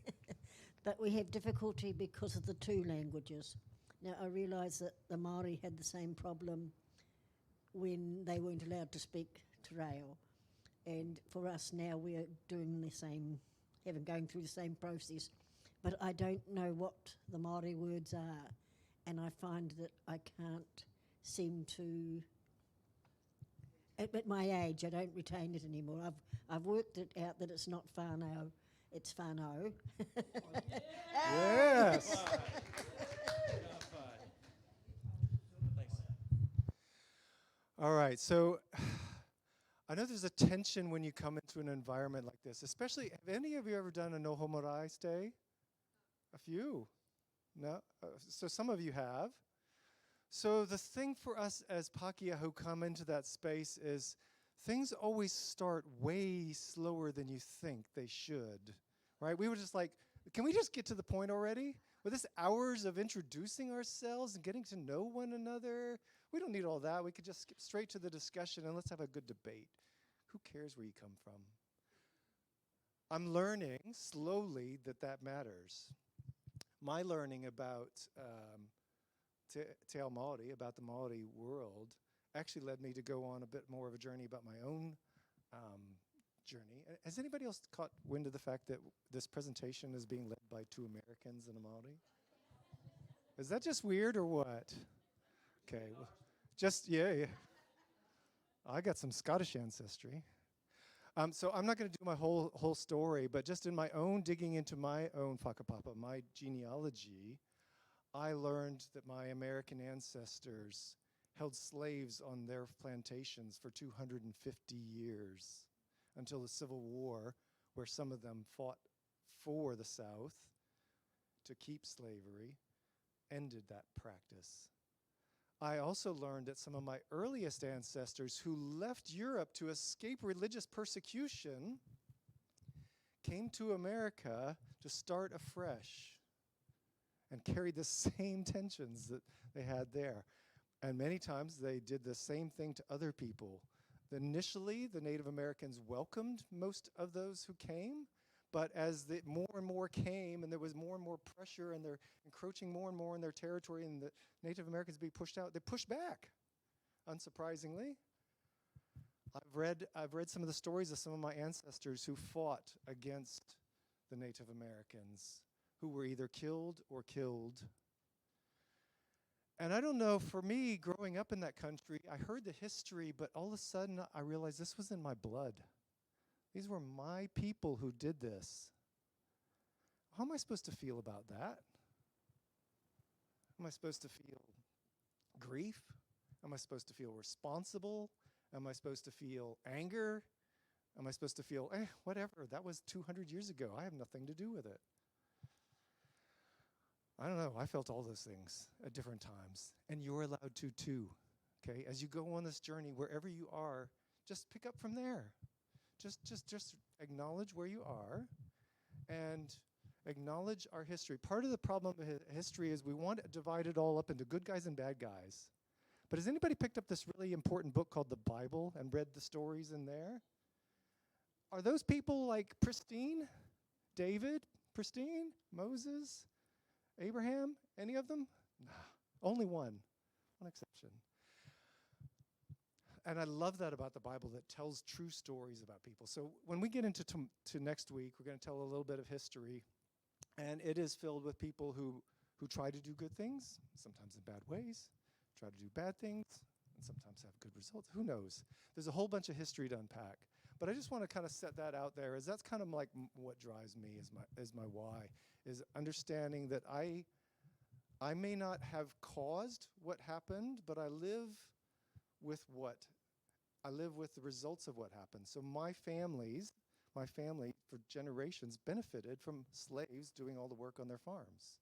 S8: but we have difficulty because of the two languages. Now, I realise that the Māori had the same problem when they weren't allowed to speak te reo, and for us now we're doing the same, going through the same process, but I don't know what the Māori words are, and I find that I can't seem to. At my age, I don't retain it anymore. I've worked it out that it's not whānau, it's whānau.
S5: Yes!
S4: Thanks.
S5: All right, so I know there's a tension when you come into an environment like this, especially, have any of you ever done a no homorai stay? A few? No? So some of you have. So the thing for us as Pakeha who come into that space is things always start way slower than you think they should, right? We were just like, can we just get to the point already? With this hours of introducing ourselves and getting to know one another, we don't need all that. We could just skip straight to the discussion and let's have a good debate. Who cares where you come from? I'm learning slowly that matters. My learning about Te Ao Māori, about the Māori world, actually led me to go on a bit more of a journey about my own journey. Has anybody else caught wind of the fact that this presentation is being led by 2 Americans and a Maori? Is that just weird or what? Okay, well, yeah. I got some Scottish ancestry. So I'm not going to do my whole story, but just in my own digging into my own whakapapa, my genealogy, I learned that my American ancestors held slaves on their plantations for 250 years until the Civil War, where some of them fought for the South to keep slavery, ended that practice. I also learned that some of my earliest ancestors who left Europe to escape religious persecution came to America to start afresh and carried the same tensions that they had there. And many times they did the same thing to other people. Initially, the Native Americans welcomed most of those who came, but as more and more came and there was more and more pressure and they're encroaching more and more in their territory and the Native Americans being pushed out, they pushed back, unsurprisingly. I've read some of the stories of some of my ancestors who fought against the Native Americans, who were either killed or killed. And I don't know, for me, growing up in that country, I heard the history, but all of a sudden I realized this was in my blood. These were my people who did this. How am I supposed to feel about that? Am I supposed to feel grief? Am I supposed to feel responsible? Am I supposed to feel anger? Am I supposed to feel, whatever, that was 200 years ago. I have nothing to do with it. I don't know. I felt all those things at different times. And you're allowed to too. Okay? As you go on this journey, wherever you are, just pick up from there. Just acknowledge where you are and acknowledge our history. Part of the problem with history is we want to divide it all up into good guys and bad guys. But has anybody picked up this really important book called the Bible and read the stories in there? Are those people like pristine? David, pristine? Moses? Abraham? Any of them? No. Only one exception. And I love that about the Bible, that tells true stories about people. So when we get into to next week, we're going to tell a little bit of history. And it is filled with people who try to do good things, sometimes in bad ways, try to do bad things, and sometimes have good results. Who knows? There's a whole bunch of history to unpack. But I just want to kind of set that out there, as that's kind of like what drives me as my why, is understanding that I may not have caused what happened, but I live with the results of what happened. So my family for generations benefited from slaves doing all the work on their farms.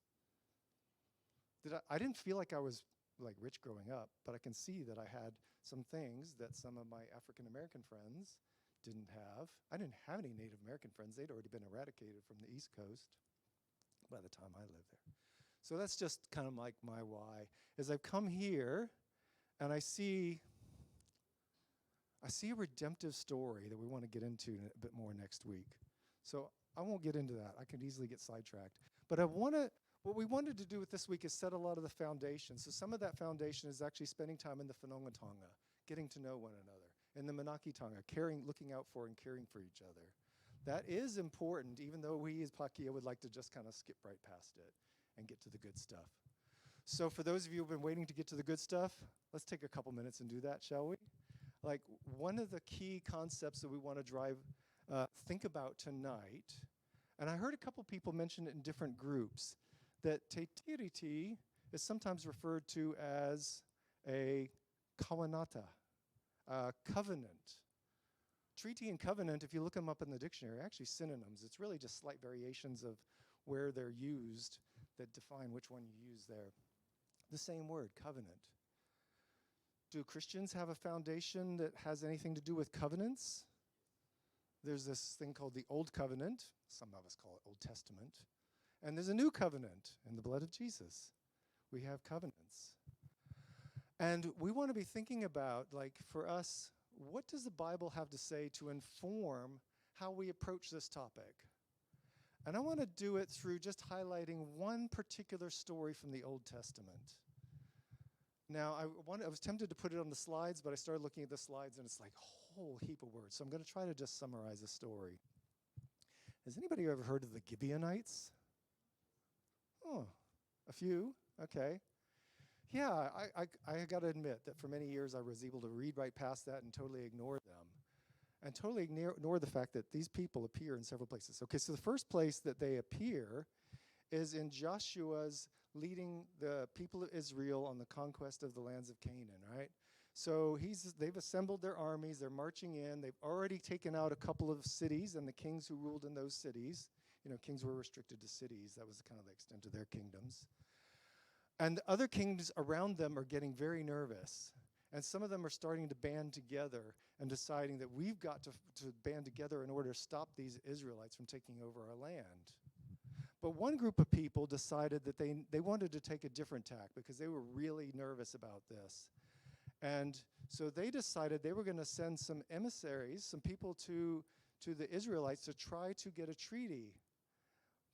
S5: I didn't feel like I was like rich growing up, but I can see that I had some things that some of my African American friends didn't have. I didn't have any Native American friends. They'd already been eradicated from the East Coast by the time I lived there. So that's just kind of like my why, is I've come here and I see a redemptive story that we want to get into a bit more next week. So I won't get into that. I could easily get sidetracked. But what we wanted to do with this week is set a lot of the foundation. So some of that foundation is actually spending time in the Wānanga, getting to know one another. In the Manaakitanga, looking out for and caring for each other. That is important, even though we as Pakia would like to just kind of skip right past it and get to the good stuff. So for those of you who've been waiting to get to the good stuff, let's take a couple minutes and do that, shall we? Like, one of the key concepts that we want to think about tonight, and I heard a couple people mention it in different groups, that Te Tiriti is sometimes referred to as a kawanata, covenant. Treaty and covenant, if you look them up in the dictionary, are actually synonyms. It's really just slight variations of where they're used that define which one you use there. The same word, covenant. Do Christians have a foundation that has anything to do with covenants? There's this thing called the Old Covenant. Some of us call it Old Testament. And there's a new covenant in the blood of Jesus. We have covenants. And we want to be thinking about, like, for us, what does the Bible have to say to inform how we approach this topic? And I want to do it through just highlighting one particular story from the Old Testament. Now, I was tempted to put it on the slides, but I started looking at the slides, and it's like, whole heap of words. So I'm going to try to just summarize the story. Has anybody ever heard of the Gibeonites? Oh, a few. Okay. Yeah, I got to admit that for many years I was able to read right past that and totally ignore them. And totally ignore the fact that these people appear in several places. Okay, so the first place that they appear is in Joshua's leading the people of Israel on the conquest of the lands of Canaan, right? So they've assembled their armies, they're marching in, they've already taken out a couple of cities and the kings who ruled in those cities. You know, kings were restricted to cities. That was kind of the extent of their kingdoms. And the other kings around them are getting very nervous. And some of them are starting to band together and deciding that we've got to band together in order to stop these Israelites from taking over our land. But one group of people decided that they wanted to take a different tack because they were really nervous about this. And so they decided they were going to send some emissaries, some people to the Israelites to try to get a treaty.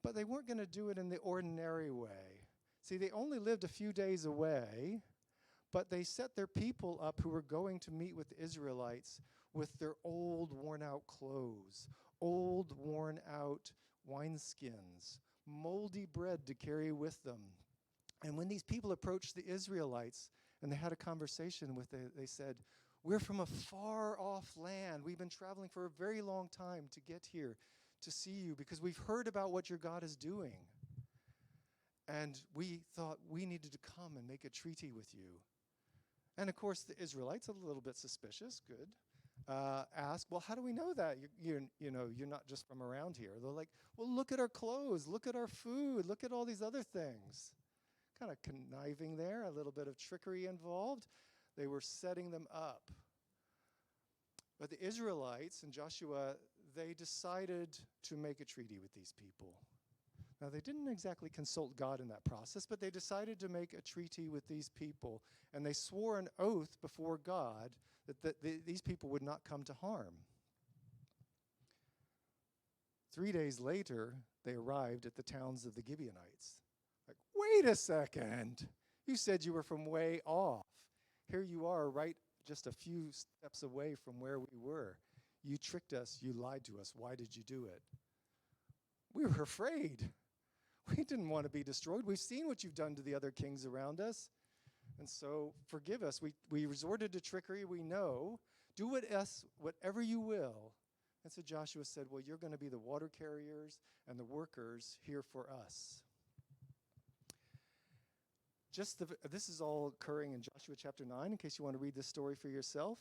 S5: But they weren't going to do it in the ordinary way. See, they only lived a few days away, but they set their people up who were going to meet with the Israelites with their old, worn-out clothes, old, worn-out wineskins, moldy bread to carry with them. And when these people approached the Israelites and they had a conversation with them, they said, "We're from a far-off land. We've been traveling for a very long time to get here to see you because we've heard about what your God is doing. And we thought we needed to come and make a treaty with you." And of course, the Israelites, a little bit suspicious, good, ask, "Well, how do we know that? You're not just from around here." They're like, "Well, look at our clothes, look at our food, look at all these other things." Kind of conniving there, a little bit of trickery involved. They were setting them up. But the Israelites and Joshua, they decided to make a treaty with these people. Now, they didn't exactly consult God in that process, but they decided to make a treaty with these people, and they swore an oath before God that these people would not come to harm. 3 days later, they arrived at the towns of the Gibeonites. Like, wait a second. You said you were from way off. Here you are, right just a few steps away from where we were. You tricked us. You lied to us. Why did you do it? We were afraid. We didn't want to be destroyed. We've seen what you've done to the other kings around us. And so forgive us. We resorted to trickery, we know. Do whatever you will. And so Joshua said, "Well, you're going to be the water carriers and the workers here for us." This is all occurring in Joshua chapter 9, in case you want to read this story for yourself.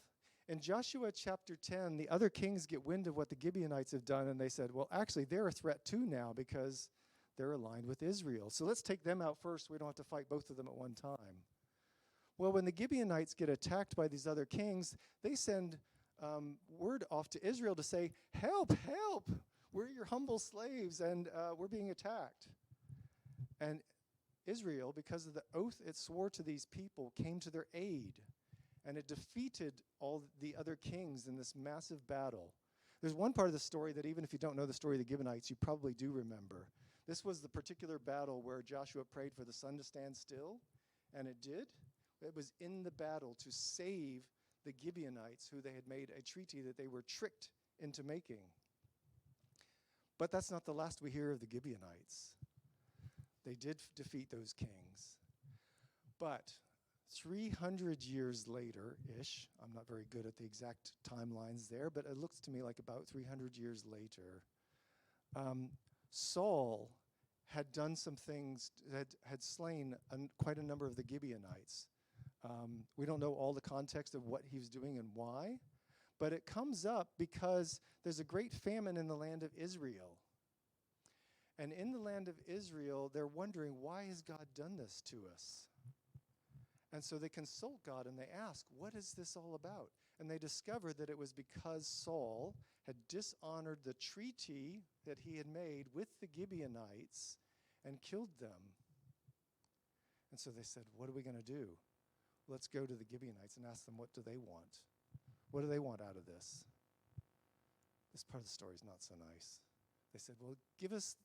S5: In Joshua chapter 10, the other kings get wind of what the Gibeonites have done, and they said, "Well, actually, they're a threat too now because they're aligned with Israel. So let's take them out first so we don't have to fight both of them at one time." Well, when the Gibeonites get attacked by these other kings, they send word off to Israel to say, "Help, help! We're your humble slaves, and we're being attacked." And Israel, because of the oath it swore to these people, came to their aid, and it defeated all the other kings in this massive battle. There's one part of the story that even if you don't know the story of the Gibeonites, you probably do remember. This was the particular battle where Joshua prayed for the sun to stand still, and it did. It was in the battle to save the Gibeonites, who they had made a treaty that they were tricked into making. But that's not the last we hear of the Gibeonites. They did defeat those kings. But 300 years later-ish, I'm not very good at the exact timelines there, but it looks to me like about 300 years later, Saul had done some things, had slain quite a number of the Gibeonites. We don't know all the context of what he was doing and why, but it comes up because there's a great famine in the land of Israel. And in the land of Israel, they're wondering, why has God done this to us? And so they consult God and they ask, what is this all about? And they discover that it was because Saul had dishonored the treaty that he had made with the Gibeonites and killed them. And so they said, what are we going to do? Let's go to the Gibeonites and ask them, what do they want? What do they want out of this? This part of the story is not so nice. They said, well, give us,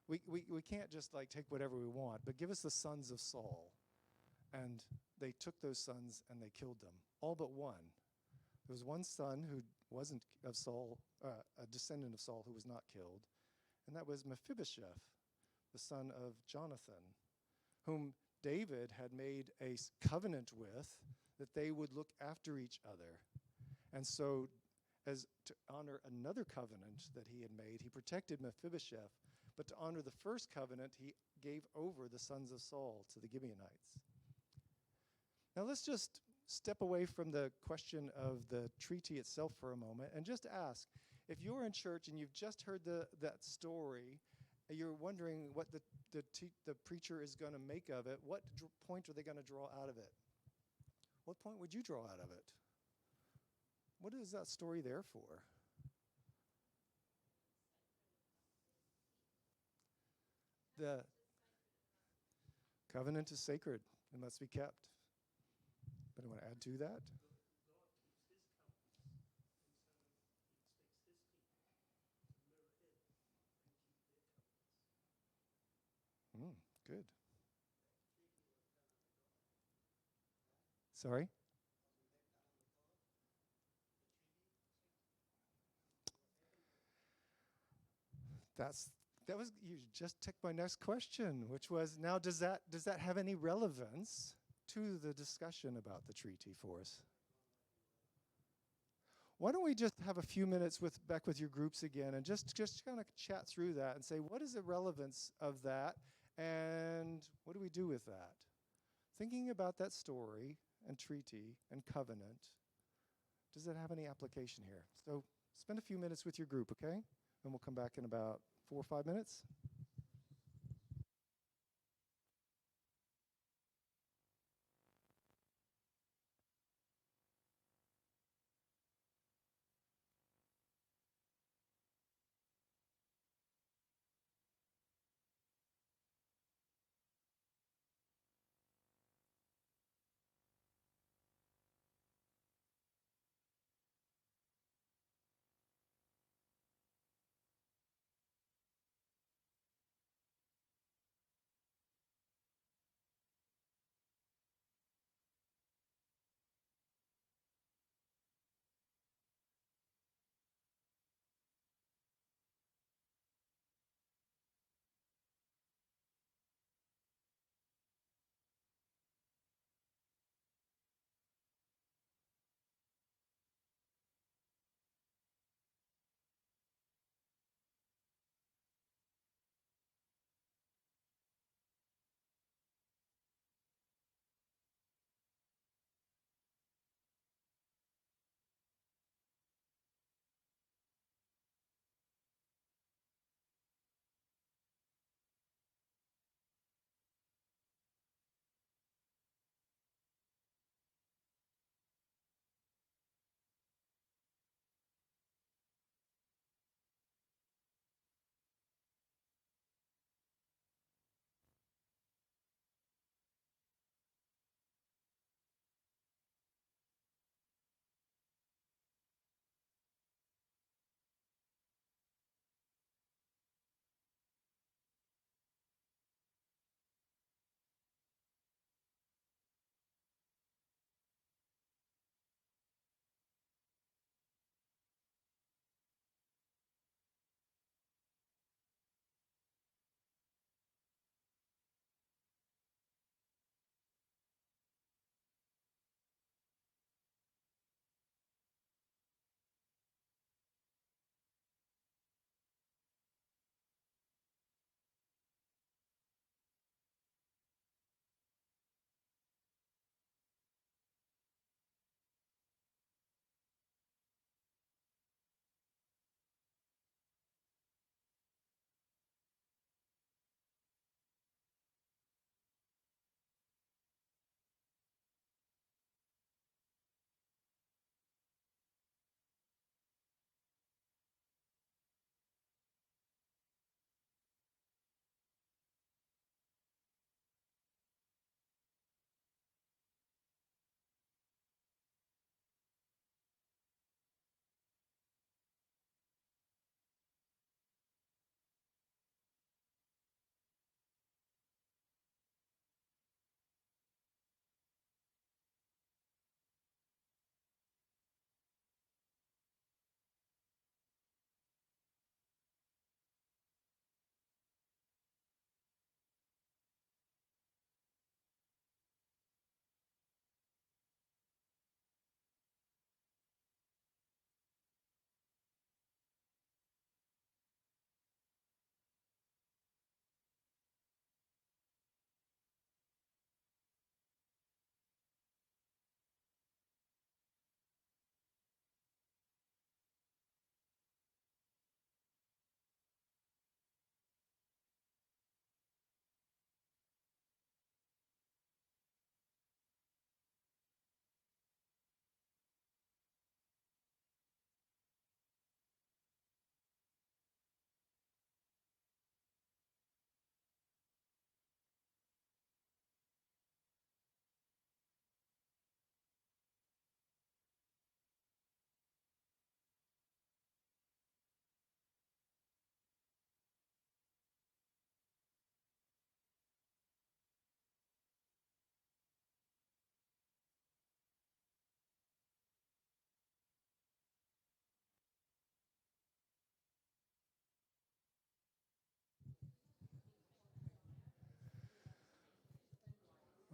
S5: we can't just like take whatever we want, but give us the sons of Saul. And they took those sons and they killed them, all but one. There was one son who wasn't of Saul, a descendant of Saul who was not killed, and that was Mephibosheth, the son of Jonathan, whom David had made a covenant with that they would look after each other. And so, as to honor another covenant that he had made, he protected Mephibosheth, but to honor the first covenant, he gave over the sons of Saul to the Gibeonites. Now let's just step away from the question of the treaty itself for a moment and just ask, if you're in church and you've just heard that story, and you're wondering what the preacher is going to make of it, what point are they going to draw out of it? What point would you draw out of it? What is that story there for? The covenant is sacred and must be kept. But I want to add to that. Good. Sorry? That was you just took my next question, which was, now does that have any relevance to the discussion about the treaty for us? Why don't we just have a few minutes back with your groups again and just kind of chat through that and say, what is the relevance of that and what do we do with that? Thinking about that story and treaty and covenant, does it have any application here? So spend a few minutes with your group, okay? And we'll come back in about 4 or 5 minutes.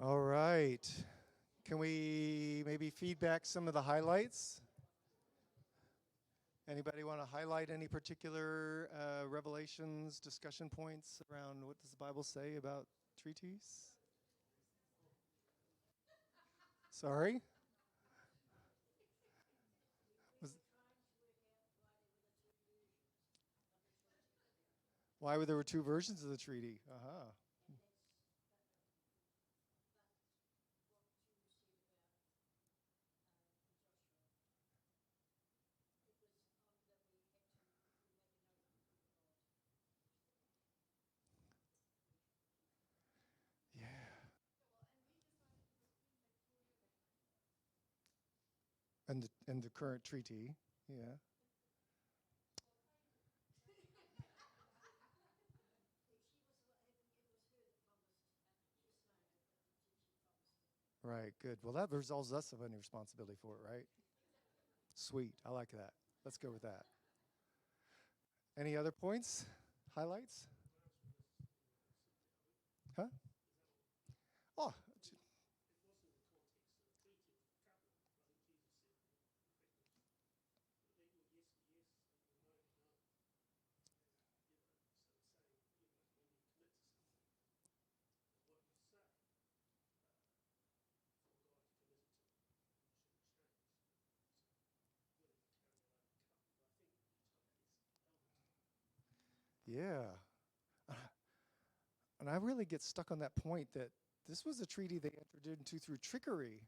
S5: All right. Can we maybe feedback some of the highlights? Anybody want to highlight any particular revelations, discussion points around what does the Bible say about treaties? Sorry? Why were there were two versions of the treaty? Uh-huh. Yeah. And the current treaty, yeah. Right, good. Well, that resolves us of any responsibility for it, right? Sweet. I like that. Let's go with that. Any other points? Highlights? Huh? Oh, yeah. And I really get stuck on that point that this was a treaty they entered into through trickery.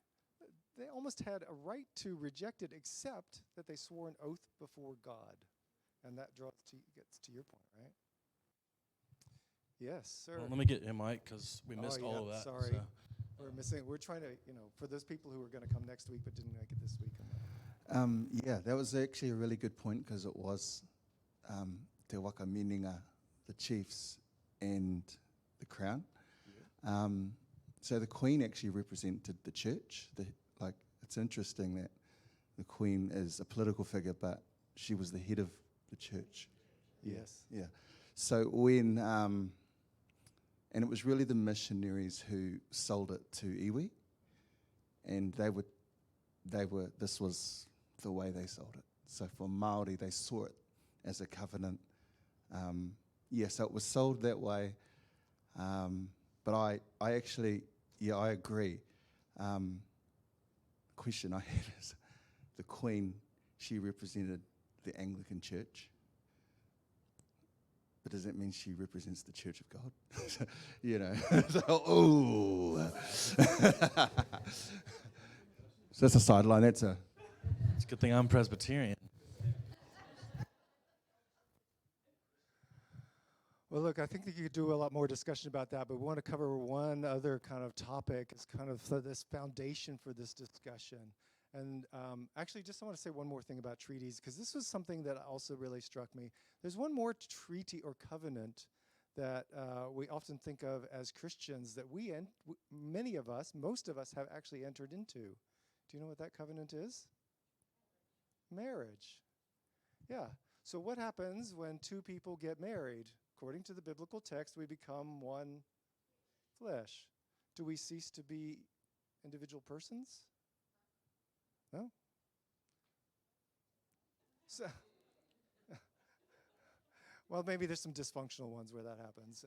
S5: They almost had a right to reject it, except that they swore an oath before God. And that gets to your point, right? Yes, sir.
S4: Well, let me get your mic because we missed
S5: Oh,
S4: all
S5: yeah,
S4: of that.
S5: sorry.
S4: so.
S5: We're trying to, for those people who are going to come next week but didn't make it this week.
S9: Yeah, that was actually a really good point because it was Te Waka Mininga, the chiefs, and the crown.
S5: Yeah.
S9: So the Queen actually represented the church. It's interesting that the Queen is a political figure, but she was the head of the church.
S5: Yes.
S9: Yeah. So when, and it was really the missionaries who sold it to iwi, and this was the way they sold it. So for Māori, they saw it as a covenant. So it was sold that way. But I actually, I agree. Question I had is, the Queen, she represented the Anglican Church. But does that mean she represents the Church of God? So, So that's a sideline.
S4: It's a good thing I'm Presbyterian.
S5: Well, look, I think that you could do a lot more discussion about that, but we want to cover one other kind of topic. It's kind of this foundation for this discussion. And actually, just I want to say one more thing about treaties, because this was something that also really struck me. There's one more treaty or covenant that we often think of as Christians that many of us, most of us have actually entered into. Do you know what that covenant is? Marriage. Yeah. So what happens when two people get married? According to the biblical text, we become one flesh. Do we cease to be individual persons? No? So well, maybe there's some dysfunctional ones where that happens.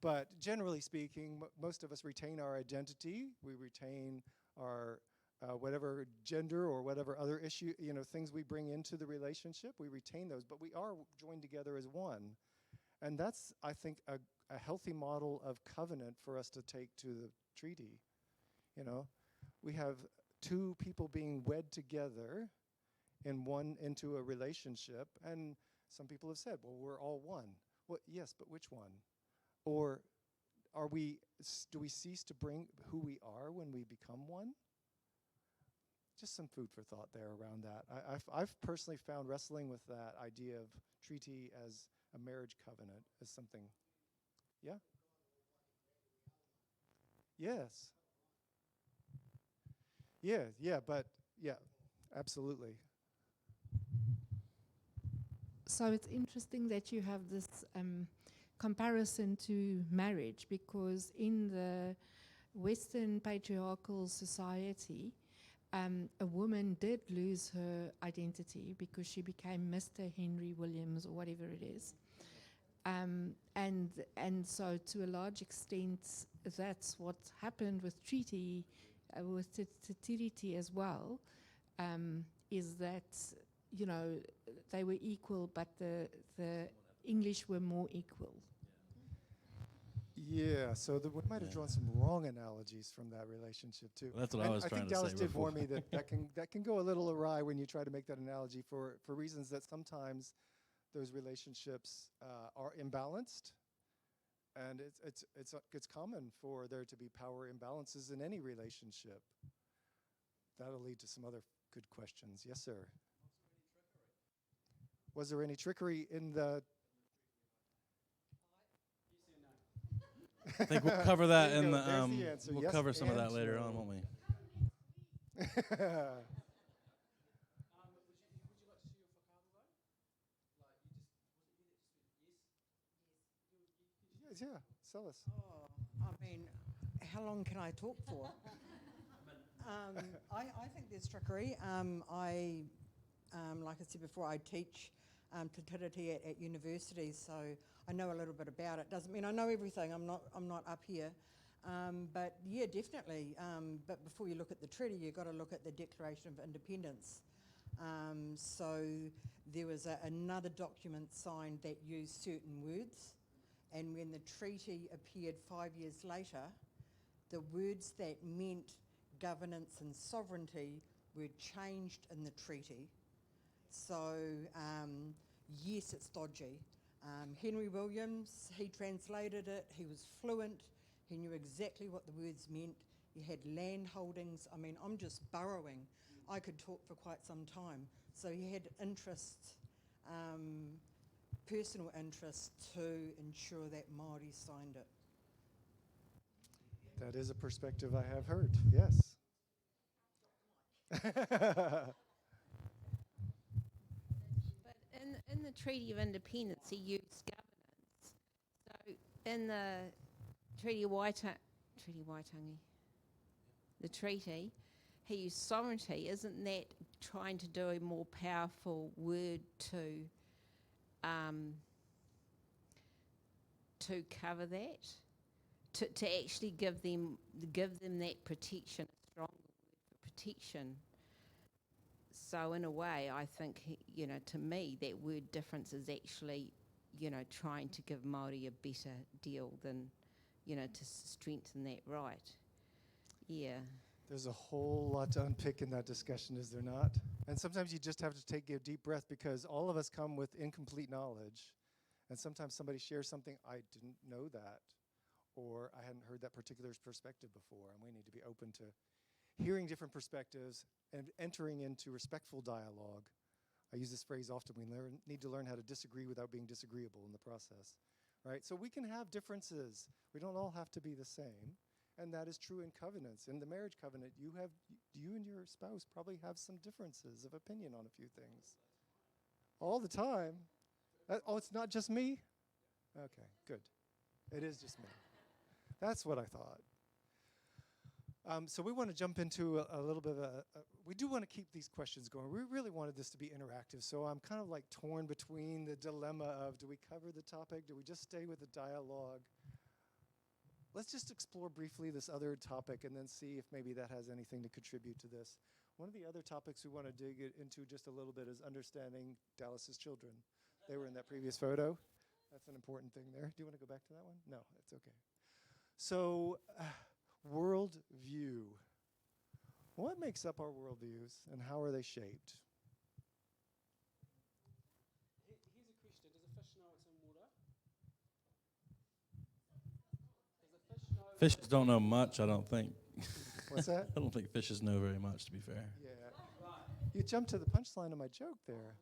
S5: But generally speaking, most of us retain our identity. We retain our whatever gender or whatever other issue, things we bring into the relationship. We retain those, but we are joined together as one. And that's, I think, a healthy model of covenant for us to take to the treaty. We have two people being wed together into a relationship, and some people have said, well, we're all one. Well, yes, but which one? Or do we cease to bring who we are when we become one? Just some food for thought there around that. I've personally found wrestling with that idea of treaty as a marriage covenant as something. Yeah? Yes. Yeah, absolutely.
S3: So it's interesting that you have this comparison to marriage, because in the Western patriarchal society, a woman did lose her identity because she became Mr. Henry Williams or whatever it is. And so to a large extent, that's what happened with treaty, with Tiriti as well, is that, you know, they were equal, but the English were more equal.
S5: Yeah, so we might have drawn some wrong analogies from that relationship too.
S4: Well, that's what I was trying
S5: think
S4: to say
S5: Dallas did
S4: before.
S5: warn me that that can go a little awry when you try to make that analogy for reasons that sometimes those relationships are imbalanced, and it's common for there to be power imbalances in any relationship. That'll lead to some other good questions. Yes, sir. Was there any trickery in the?
S4: I think we'll cover that
S5: There you
S4: in
S5: go.
S4: the.
S5: There's the answer.
S4: We'll
S5: Yes
S4: cover some of that
S5: and
S4: later
S5: no.
S4: on, won't we?
S2: Would you like to see your whakaro though? Like,
S5: Yes, yeah. Sell us.
S10: Oh, I mean, how long can I talk for? I think there's trickery. Like I said before, I teach Te Tiriti at universities, so I know a little bit about it. Doesn't mean I know everything. I'm not up here, but yeah, definitely. But before you look at the treaty, you've got to look at the Declaration of Independence. So there was another document signed that used certain words, and when the treaty appeared 5 years later, the words that meant governance and sovereignty were changed in the treaty. So yes, it's dodgy. Henry Williams, he translated it, he was fluent, he knew exactly what the words meant, he had land holdings. I mean, I'm just burrowing. I could talk for quite some time. So he had interest, personal interest to ensure that Māori signed it.
S5: That is a perspective I have heard. Yes.
S11: But in the Treaty of Independence, he used governance. So in the Treaty Waitangi, the treaty, he used sovereignty. Isn't that trying to do a more powerful word to cover that? To actually give them that protection, a stronger word for protection. So in a way, I think, to me, that word difference is actually, trying to give Māori a better deal than, to strengthen that right. Yeah.
S5: There's a whole lot to unpick in that discussion, is there not? And sometimes you just have to take a deep breath, because all of us come with incomplete knowledge. And sometimes somebody shares something, I didn't know that, or I hadn't heard that particular perspective before. And we need to be open to hearing different perspectives and entering into respectful dialogue. I use this phrase often. We need to learn how to disagree without being disagreeable in the process, right? So we can have differences. We don't all have to be the same. And that is true in covenants. In the marriage covenant, you and your spouse probably have some differences of opinion on a few things. All the time. Oh, it's not just me? Okay, good. It is just me. That's what I thought. So we want to jump into a little bit of we do want to keep these questions going. We really wanted this to be interactive, so I'm kind of like torn between the dilemma of, do we cover the topic? Do we just stay with the dialogue? Let's just explore briefly this other topic and then see if maybe that has anything to contribute to this. One of the other topics we want to dig into just a little bit is understanding Dallas's children. They were in that previous photo. That's an important thing there. Do you want to go back to that one? No, that's okay. So, world view. What makes up our worldviews and how are they shaped?
S2: Here's a question. Does a fish know it's in water? Does a fish know...
S4: Fishes don't know much, I don't think.
S5: What's that?
S4: I don't think fishes know very much, to be fair.
S5: Yeah. You jumped to the punchline of my joke there.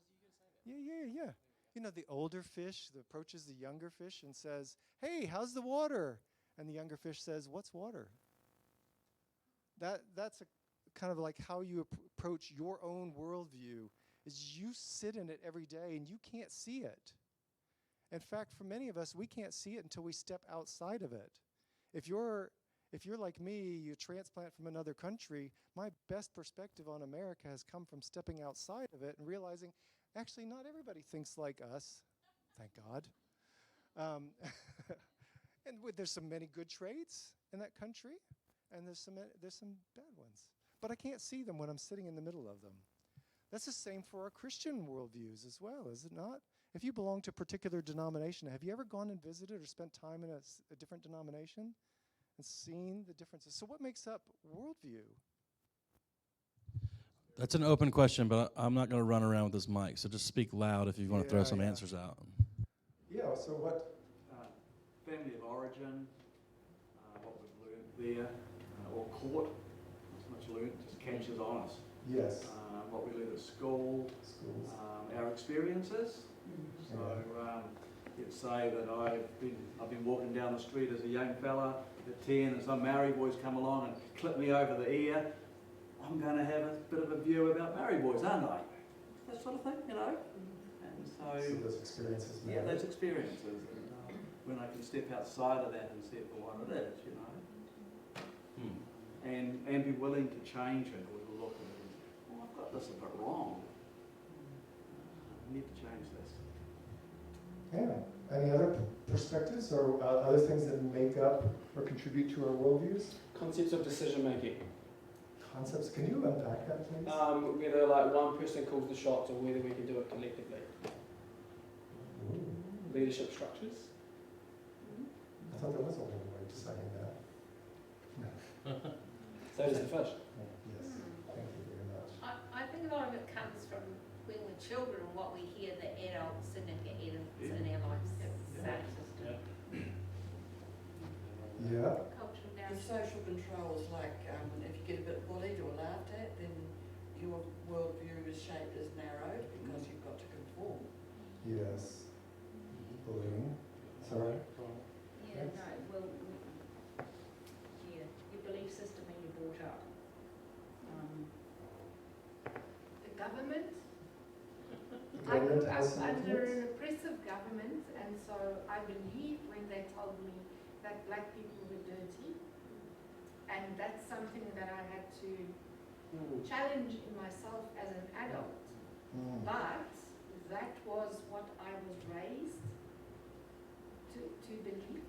S5: Yeah. You know, the older fish approaches the younger fish and says, "Hey, how's the water?" And the younger fish says, "What's water?" That's a kind of like how you approach your own worldview, is you sit in it every day and you can't see it. In fact, for many of us, we can't see it until we step outside of it. If you're if you're like me, you transplant from another country, my best perspective on America has come from stepping outside of it and realizing, actually, not everybody thinks like us, thank God. And there's some many good traits in that country, and there's some bad ones. But I can't see them when I'm sitting in the middle of them. That's the same for our Christian worldviews as well, is it not? If you belong to a particular denomination, have you ever gone and visited or spent time in a different denomination and seen the differences? So what makes up worldview?
S4: That's an open question, but I'm not going to run around with this mic, so just speak loud if you want to throw some answers out.
S5: Yeah, so what?
S2: Family of origin, what we've learned there, or court, not so much learned, just catches on us.
S5: Yes.
S2: What we learn at school, our experiences. So you'd say that I've been walking down the street as a young fella at 10, and some Maori boys come along and clip me over the ear. I'm going to have a bit of a view about Maori boys, aren't I? That sort of thing, you know. And so
S5: those experiences matter.
S2: Yeah, those experiences. And, when I can step outside of that and see it for what it is, you know. And be willing to change it or to look at it and, well, I've got this a bit wrong. I need to change this.
S5: Yeah. Any other perspectives or other things that make up or contribute to our worldviews?
S12: Concepts of decision making.
S5: Concepts. Can you unpack that, please?
S12: Whether like one person calls the shots or whether we can do it collectively.
S5: Ooh.
S12: Leadership structures.
S5: I thought there was a little way to saying that.
S12: So does the fish.
S5: Yes. Thank you very much.
S13: I think a lot of it comes from when we're children and what we hear the adults and in our lives say.
S5: Yeah.
S13: Cultural
S14: The
S13: narrative.
S14: social controls, like if you get a bit bullied or laughed at, then your worldview is shaped as narrowed because you've got to conform.
S5: Yes. Bullying. Sorry.
S13: Yeah, no, well, yeah, your belief system and you're brought up.
S15: The government.
S5: The
S15: I grew
S5: government
S15: up
S5: has some
S15: under
S5: influence?
S15: an oppressive government, and so I believed when they told me that black people were dirty, and that's something that I had to challenge in myself as an adult. But that was what I was raised to believe.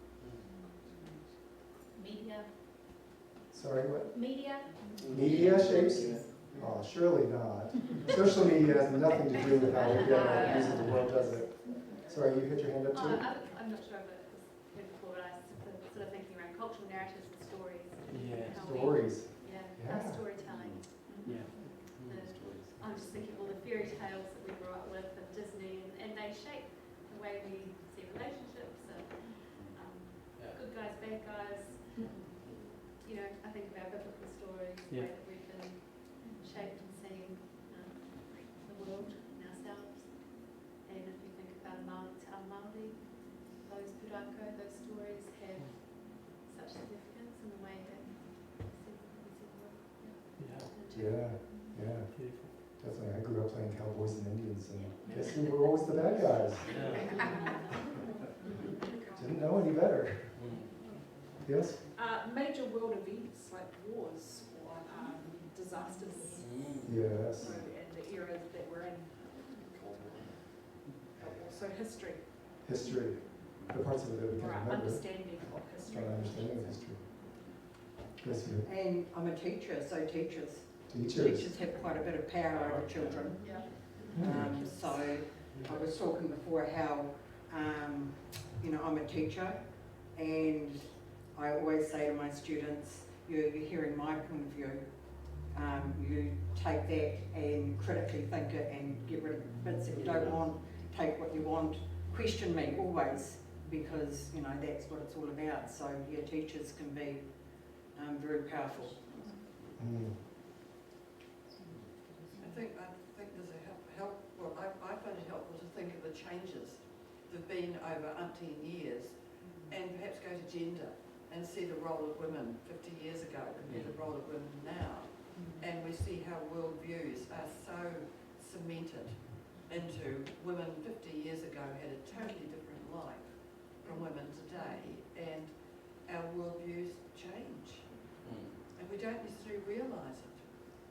S15: Media.
S5: Sorry, what?
S15: Media.
S5: Media shapes? Oh, surely not. Social media has nothing to do with how we get our views of the world, does it? Sorry, you hit your hand up too?
S15: I'm not sure if it was heard before, but I was sort of thinking around cultural narratives and stories.
S12: Yeah.
S5: Stories.
S15: Storytelling.
S12: Yeah.
S15: I'm just thinking of all the fairy tales that we grew up with and Disney, and they shape the way we see relationships and good guys, bad guys. You know, I think about biblical stories, the way that we can shape and see the world and ourselves. And if you think about Māori, those pūrākau, those stories have such significance in the way that we see the world.
S5: Yeah. Definitely. I grew up playing cowboys and Indians, and guess we were always the bad guys. Didn't know any better. Yes?
S16: Major world events like wars or disasters.
S5: Yes.
S16: So, and the era that we're in. Also history.
S5: History. The parts of it that we can
S16: Or
S5: remember.
S16: understanding of history.
S5: Our understanding of history. Yes, you.
S10: And I'm a teacher, so teachers have quite a bit of power over children. So I was talking before how, you know, I'm a teacher, and I always say to my students, you're hearing my point of view. You take that and critically think it and get rid of bits that you don't want, take what you want, question me always, because, you know, that's what it's all about. So, yeah, teachers can be very powerful.
S14: I think there's a help. Well, I find it helpful to think of the changes that have been over umpteen years, and perhaps go to gender and see the role of women 50 years ago compared to the role of women now, and we see how worldviews are so cemented into women 50 years ago had a totally different life from women today, and our worldviews change. And we don't necessarily realise it.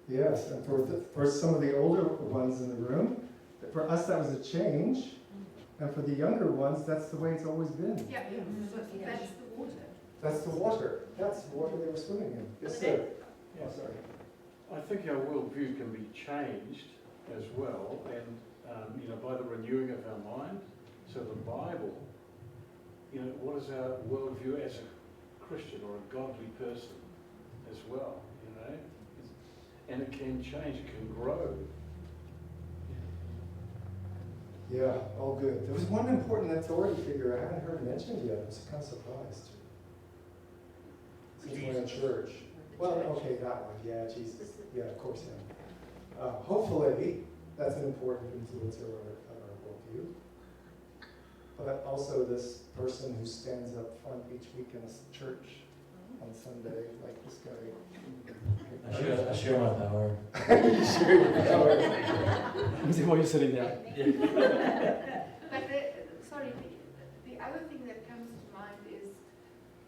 S5: Yes, and for some of the older ones in the room, for us that was a change, and for the younger ones, that's the way it's always been.
S15: Yeah, so that's the water.
S5: That's the water. That's the water they were swimming in. Yes, sir. Oh, sorry.
S1: I think our worldview can be changed as well, and by the renewing of our mind. So the Bible, what is our worldview as a Christian or a godly person as well, and it can change, it can grow.
S5: Yeah, all good. There was one important authority figure I haven't heard mentioned yet. I was kind of surprised. Since we're in church. Well, okay, that one. Yeah, Jesus. Yeah, of course, him. Hopefully, that's an important influencer of our worldview. But also this person who stands up front each week in a church on Sunday, like this guy.
S4: I share my power.
S5: You share your power.
S2: Let me see why you're sitting there.
S17: But the other thing that comes to mind is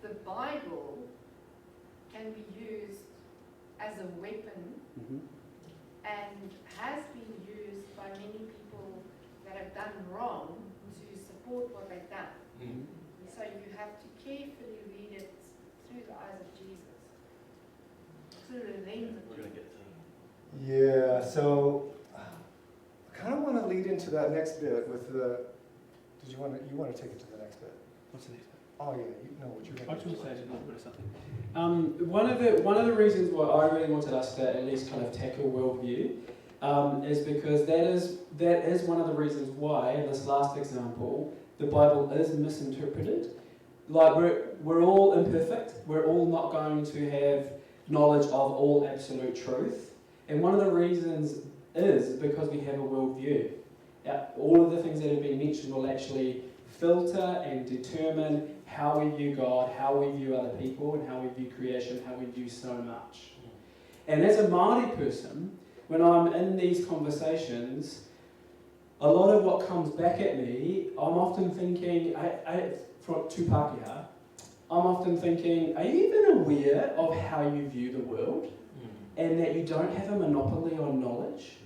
S17: the Bible can be used as a weapon and has been used by many people that have done wrong to support what they've done. So you have to carefully read it through the eyes of Jesus, through the lens of Jesus.
S5: Yeah, so I kind of want to lead into that next bit with the. You want to take it to the next bit?
S2: What's the next bit?
S5: Oh yeah, you know what you're going to
S2: I just want to say a little bit of something. One of the reasons why I really wanted us to at least kind of tackle worldview is because that is one of the reasons why, in this last example, the Bible is misinterpreted. Like we're all imperfect. We're all not going to have knowledge of all absolute truth. And one of the reasons is because we have a worldview. All of the things that have been mentioned will actually filter and determine how we view God, how we view other people, and how we view creation, how we view so much. And as a Māori person, when I'm in these conversations, a lot of what comes back at me, I'm often thinking, from Pākehā, I'm often thinking, are you even aware of how you view the world? And that you don't have a monopoly on knowledge,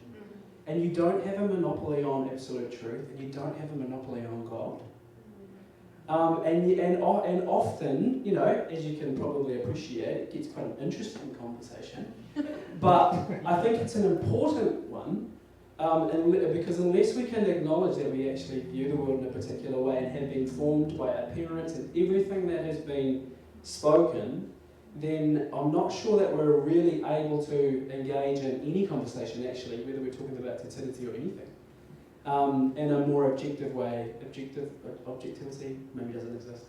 S2: and you don't have a monopoly on absolute truth, and you don't have a monopoly on God. And often, as you can probably appreciate, it gets quite an interesting conversation. But I think it's an important one, because unless we can acknowledge that we actually view the world in a particular way and have been formed by our parents and everything that has been spoken, then I'm not sure that we're really able to engage in any conversation, actually, whether we're talking about Tiriti or anything, in a more objective way. Objectivity maybe doesn't exist.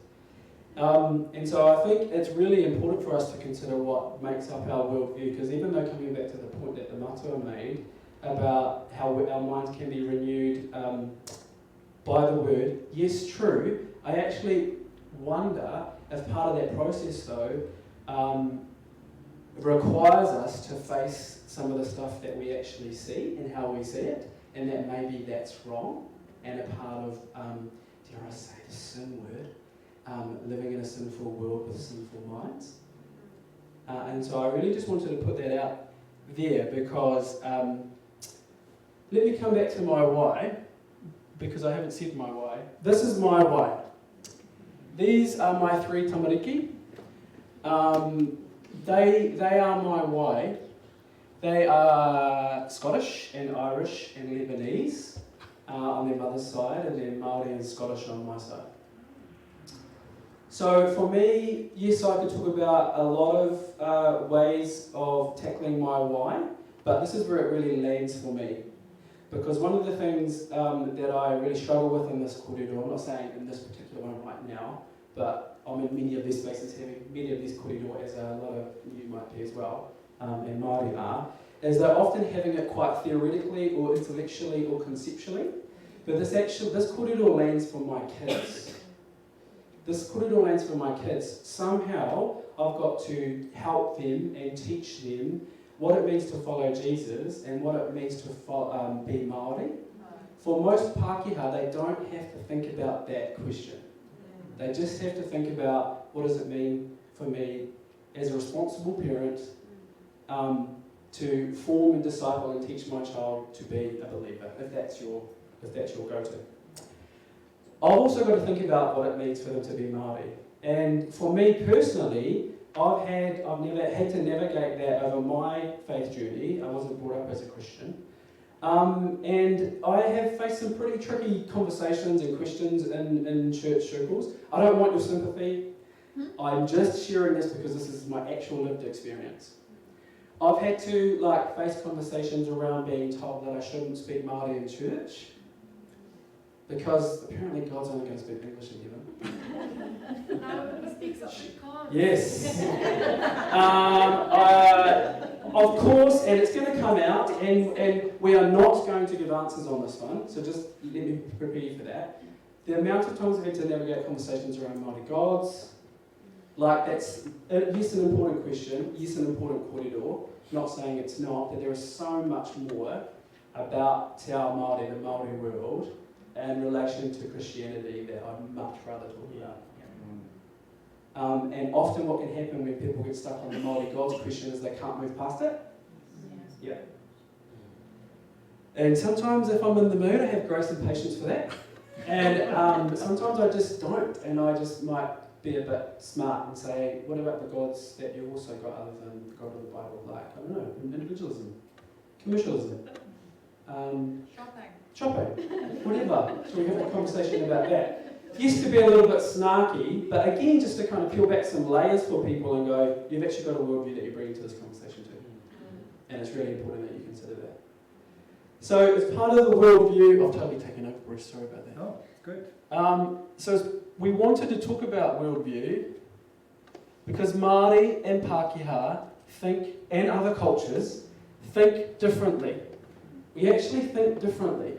S2: And so I think it's really important for us to consider what makes up our worldview, because even though, coming back to the point that the matua made about how our minds can be renewed by the word, yes, true, I actually wonder if part of that process, though, requires us to face some of the stuff that we actually see and how we see it, and that maybe that's wrong and a part of, dare I say the sin word, living in a sinful world with sinful minds. And so I really just wanted to put that out there because, let me come back to my why, because I haven't said my why. This is my why. These are my three tamariki. They are my why. They are Scottish and Irish and Lebanese on their mother's side, and then Māori and Scottish on my side. So for me, yes, I could talk about a lot of ways of tackling my why, but this is where it really lands for me. Because one of the things that I really struggle with in this kōrero, I'm not saying in this particular one right now, but I'm in many of these spaces having many of these kōrero, as a lot of you might be as well, and Māori are, is they're often having it quite theoretically or intellectually or conceptually. But this kōrero lands for my kids. This kōrero lands for my kids. Somehow I've got to help them and teach them what it means to follow Jesus and what it means to be Māori. For most Pākehā, they don't have to think about that question. They just have to think about what does it mean for me as a responsible parent to form and disciple and teach my child to be a believer, if that's your go-to. I've also got to think about what it means for them to be Māori. And for me personally, I've never had to navigate that over my faith journey. I wasn't brought up as a Christian. And I have faced some pretty tricky conversations and questions in church circles. I don't want your sympathy. I'm just sharing this because this is my actual lived experience. I've had to face conversations around being told that I shouldn't speak Māori in church because apparently God's only going to speak English in heaven.
S17: No, he speaks Afrikaans.
S2: Yes. Of course, and it's going to come out, and we are not going to give answers on this one, so just let me prepare you for that. The amount of times I've had to navigate conversations around Māori gods, that's, yes, an important question, yes, an important corridor, not saying it's not, but there is so much more about Te Ao Māori, the Māori world, in relation to Christianity that I'd much rather talk about. And often what can happen when people get stuck on the Māori gods question is they can't move past it. Yeah. And sometimes if I'm in the mood, I have grace and patience for that. And sometimes I just don't, and I just might be a bit smart and say, what about the gods that you also got other than the God of the Bible? I don't know, individualism, commercialism, shopping, whatever. So we have a conversation about that. Used to be a little bit snarky, but again, just to kind of peel back some layers for people and go, you've actually got a worldview that you bring into this conversation too. And it's really important that you consider that. So as part of the worldview, I've totally taken over, Bruce, sorry about that.
S5: Oh, good.
S2: So we wanted to talk about worldview because Māori and Pākehā think, and other cultures, think differently. We actually think differently.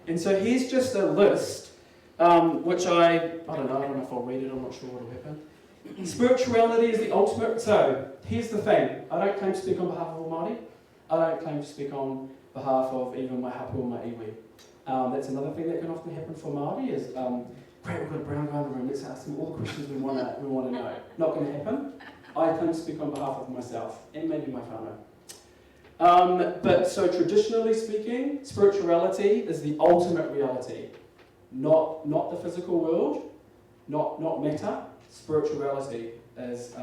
S2: And so here's just a list, which I don't know if I'll read it, I'm not sure what will happen. Spirituality is the ultimate, so here's the thing, I don't claim to speak on behalf of all Māori, I don't claim to speak on behalf of even my hapu or my iwi. That's another thing that can often happen for Māori is, great, we've got a brown guy in the room, let's ask him all the questions we want to know. Not going to happen. I claim to speak on behalf of myself, and maybe my whānau. But so traditionally speaking, spirituality is the ultimate reality. Not the physical world, not matter. Spirituality is,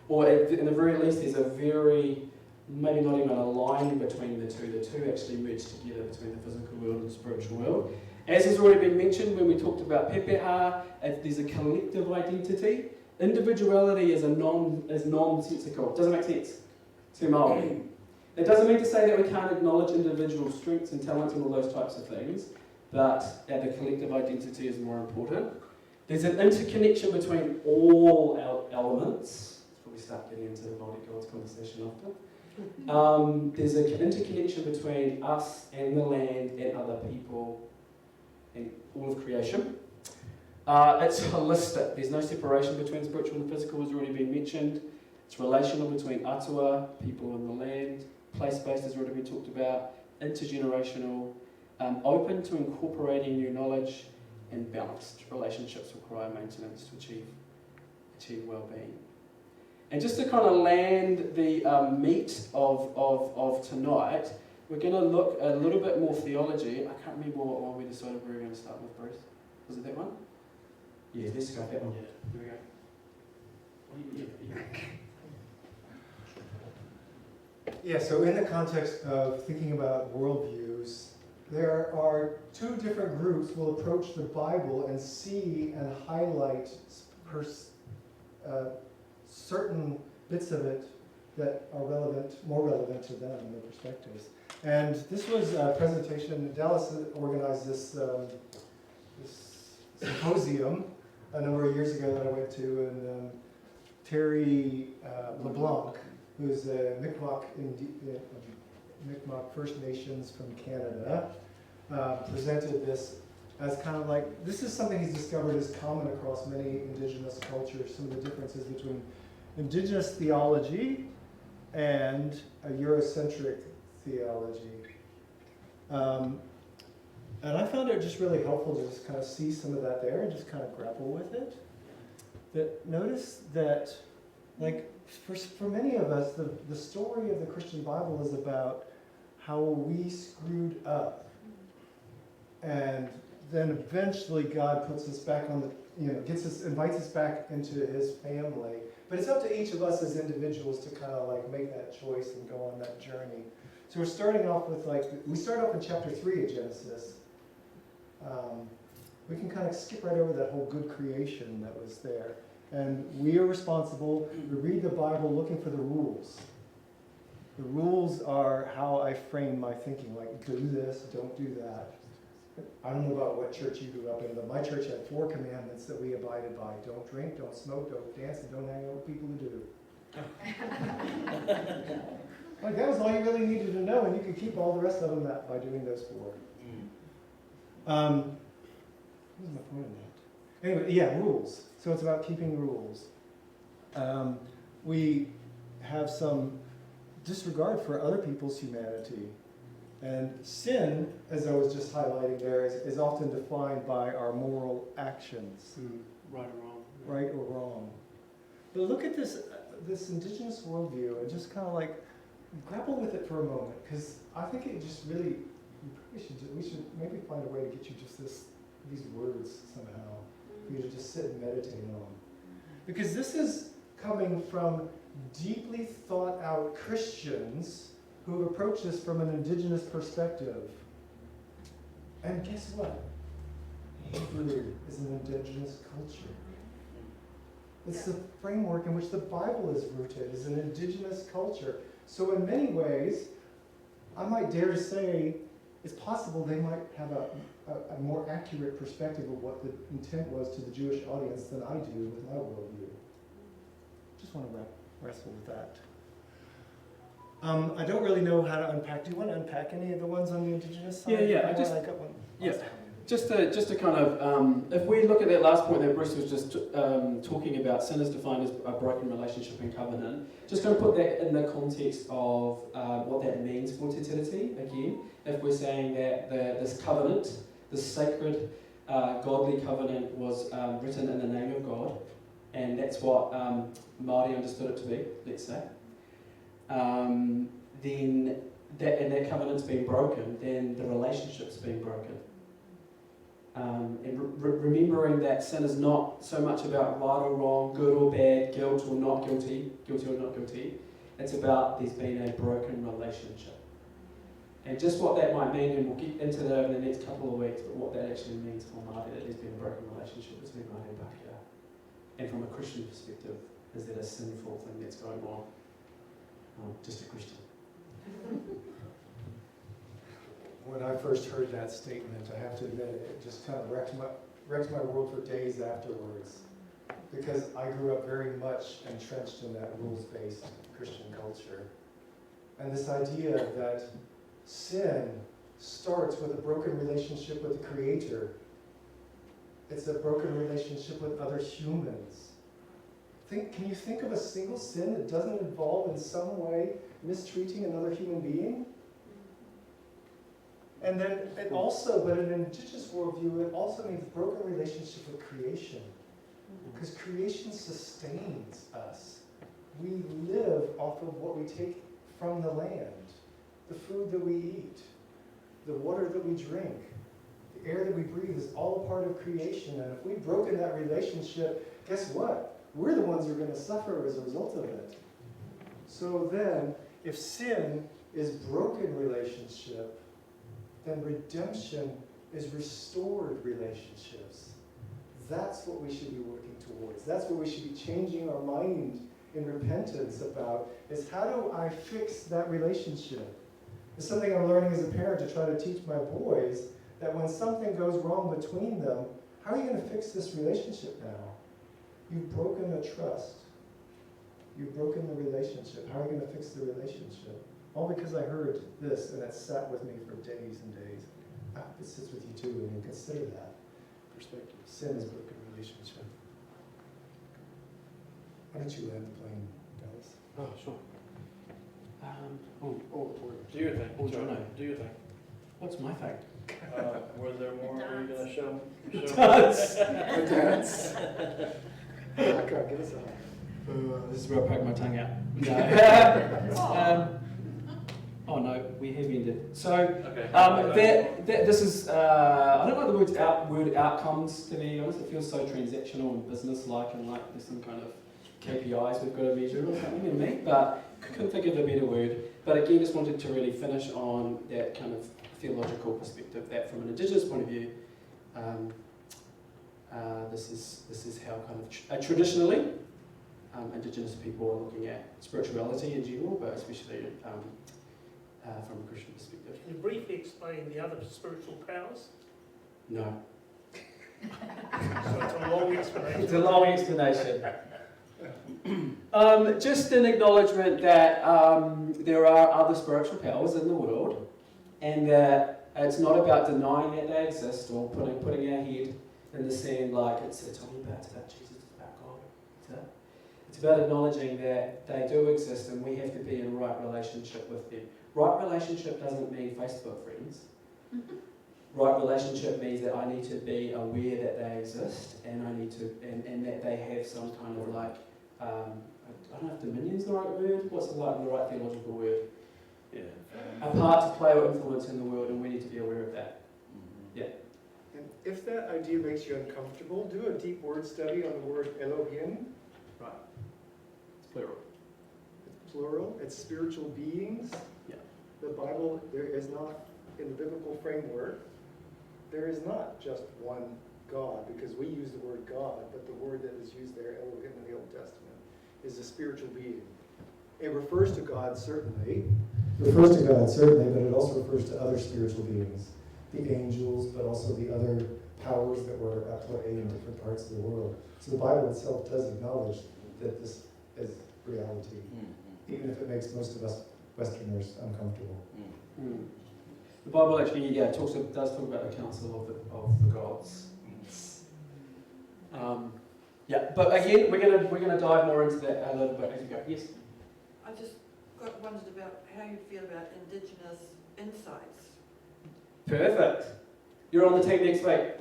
S2: or in the very least, there's a very, maybe not even a line between the two. The two actually merge together between the physical world and the spiritual world. As has already been mentioned when we talked about pepeha, there's a collective identity. Individuality is nonsensical. Doesn't make sense to Māori. It doesn't mean to say that we can't acknowledge individual strengths and talents and all those types of things, but the collective identity is more important. There's an interconnection between all elements. Let's probably start getting into the Māori gods conversation after. There's an interconnection between us and the land and other people and all of creation. It's holistic. There's no separation between spiritual and physical, as already been mentioned. It's relational between atua, people and the land. Place-based has already been talked about. Intergenerational. Open to incorporating new knowledge, and balanced. Relationships require maintenance to achieve well-being. And just to kind of land the meat of tonight, we're going to look a little bit more theology. I can't remember what one we decided we were going to start with, Bruce. Was it that one? Yeah, let's go that one. Here we go.
S5: Yeah, so in the context of thinking about worldviews, there are two different groups will approach the Bible and see and highlight certain bits of it that are more relevant to them and their perspectives. And this was a presentation, Dallas organized this symposium a number of years ago that I went to, and Terry LeBlanc, who's a Mi'kmaq First Nations from Canada, presented this as kind of like, this is something he's discovered is common across many indigenous cultures, some of the differences between indigenous theology and a Eurocentric theology. And I found it just really helpful to just kind of see some of that there and just kind of grapple with it. that notice that, like, for many of us, the story of the Christian Bible is about how we screwed up. And then eventually God puts us back on the, invites us back into his family. But it's up to each of us as individuals to kind of like make that choice and go on that journey. So we're starting off with we start off in chapter 3 of Genesis. We can kind of skip right over that whole good creation that was there. And we are responsible. We read the Bible looking for the rules. The rules are how I frame my thinking, like do this, don't do that. I don't know about what church you grew up in, but my church had 4 commandments that we abided by. Don't drink, don't smoke, don't dance, and don't hang out with people who do. Like that was all you really needed to know, and you could keep all the rest of them by doing those 4. What was my point in that? Anyway, yeah, rules. So it's about keeping rules. We have some disregard for other people's humanity. And sin, as I was just highlighting there, is often defined by our moral actions.
S12: Right or wrong.
S5: Right or wrong. But look at this indigenous worldview and just kind of like grapple with it for a moment, because I think it just really, we should maybe find a way to get you just these words somehow for you to just sit and meditate on. Because this is coming from deeply thought out Christians who have approached this from an indigenous perspective. And guess what? Hebrew is an indigenous culture. It's the framework in which the Bible is rooted, is an indigenous culture. So in many ways, I might dare to say, it's possible they might have a more accurate perspective of what the intent was to the Jewish audience than I do with my worldview. Just want to wrestle with that. I don't really know how to unpack. Do you want to unpack any of the ones on the indigenous side?
S2: Yeah. Just to kind of, if we look at that last point that Bruce was just talking about, sin is defined as a broken relationship and covenant. Just going to put that in the context of what that means for Te Tiriti. Again, if we're saying that this covenant, this sacred, godly covenant was written in the name of God, and that's what Māori understood it to be, let's say, then that covenant's been broken, then the relationship's been broken. And remembering that sin is not so much about right or wrong, good or bad, guilt or not guilty, guilty or not guilty. It's about there's been a broken relationship. And just what that might mean, and we'll get into that over the next couple of weeks, but what that actually means for Māori, that there's been a broken relationship between Māori and Pākehā. And from a Christian perspective, is that a sinful thing that's going on? Just a question.
S5: When I first heard that statement, I have to admit it just kind of wrecked my world for days afterwards, because I grew up very much entrenched in that rules-based Christian culture. And this idea that sin starts with a broken relationship with the Creator. It's a broken relationship with other humans. Can you think of a single sin that doesn't involve in some way mistreating another human being? And then it also, but in an indigenous worldview, it also means broken relationship with creation. Because creation sustains us. We live off of what we take from the land. The food that we eat, the water that we drink, the air that we breathe is all a part of creation. And if we've broken that relationship, guess what? We're the ones who are going to suffer as a result of it. So then, if sin is broken relationship, then redemption is restored relationships. That's what we should be working towards. That's what we should be changing our mind in repentance about, is how do I fix that relationship? It's something I'm learning as a parent to try to teach my boys, that when something goes wrong between them, how are you going to fix this relationship now? You've broken the trust. You've broken the relationship. How are you going to fix the relationship? All because I heard this, and it sat with me for days and days. I hope it sits with you too, and you consider that perspective. Sin is broken relationship. Why don't you land the plane, Dallas?
S2: Oh, sure.
S12: Do your thing.
S2: Jono.
S12: Do your thing.
S2: What's my thing?
S12: Was there more? Were you going to show?
S2: Dance.
S5: The dance.
S1: Okay, give us a hug.
S2: This is where I poke my tongue out. No. Oh no, we have ended. So this is I don't like the word outcomes, to be honest. It feels so transactional and business-like, and like there's some kind of KPIs we've got to measure or something in me, but couldn't think of a better word. But again, just wanted to really finish on that kind of theological perspective, that from an Indigenous point of view, this is how kind of traditionally Indigenous people are looking at spirituality in general, but especially from a Christian perspective.
S18: Can you briefly explain the other spiritual powers?
S2: No.
S18: So it's a long explanation.
S2: It's a long explanation. Just an acknowledgement that there are other spiritual powers in the world, and that it's not about denying that they exist or putting our head in the sand like it's all about Jesus, it's about God. It's about acknowledging that they do exist and we have to be in right relationship with them. Right relationship doesn't mean Facebook friends. Right relationship means that I need to be aware that they exist, and I need to, and that they have some kind of like, I don't know if dominion's the right word. What's the right theological word? Yeah. A part to play or influence in the world, and we need to be aware of that. Yeah.
S1: And if that idea makes you uncomfortable, do a deep word study on the word Elohim.
S2: Right. It's plural.
S1: It's plural. It's spiritual beings.
S2: Yeah.
S1: The Bible, there is not, in the biblical framework, there is not just one God, because we use the word God, but the word that is used there, Elohim in the Old Testament, is a spiritual being. It refers to God, certainly. It refers to God, certainly, but it also refers to other spiritual beings. The angels, but also the other powers that were at play in different parts of the world. So the Bible itself does acknowledge that this is reality, even if it makes most of us Westerners uncomfortable.
S2: The Bible actually, does talk about the council of the gods. But again, we're gonna dive more into that a little bit as we go. Yes.
S14: I just wondered about how you feel about Indigenous insights.
S2: Perfect. You're on the team next week.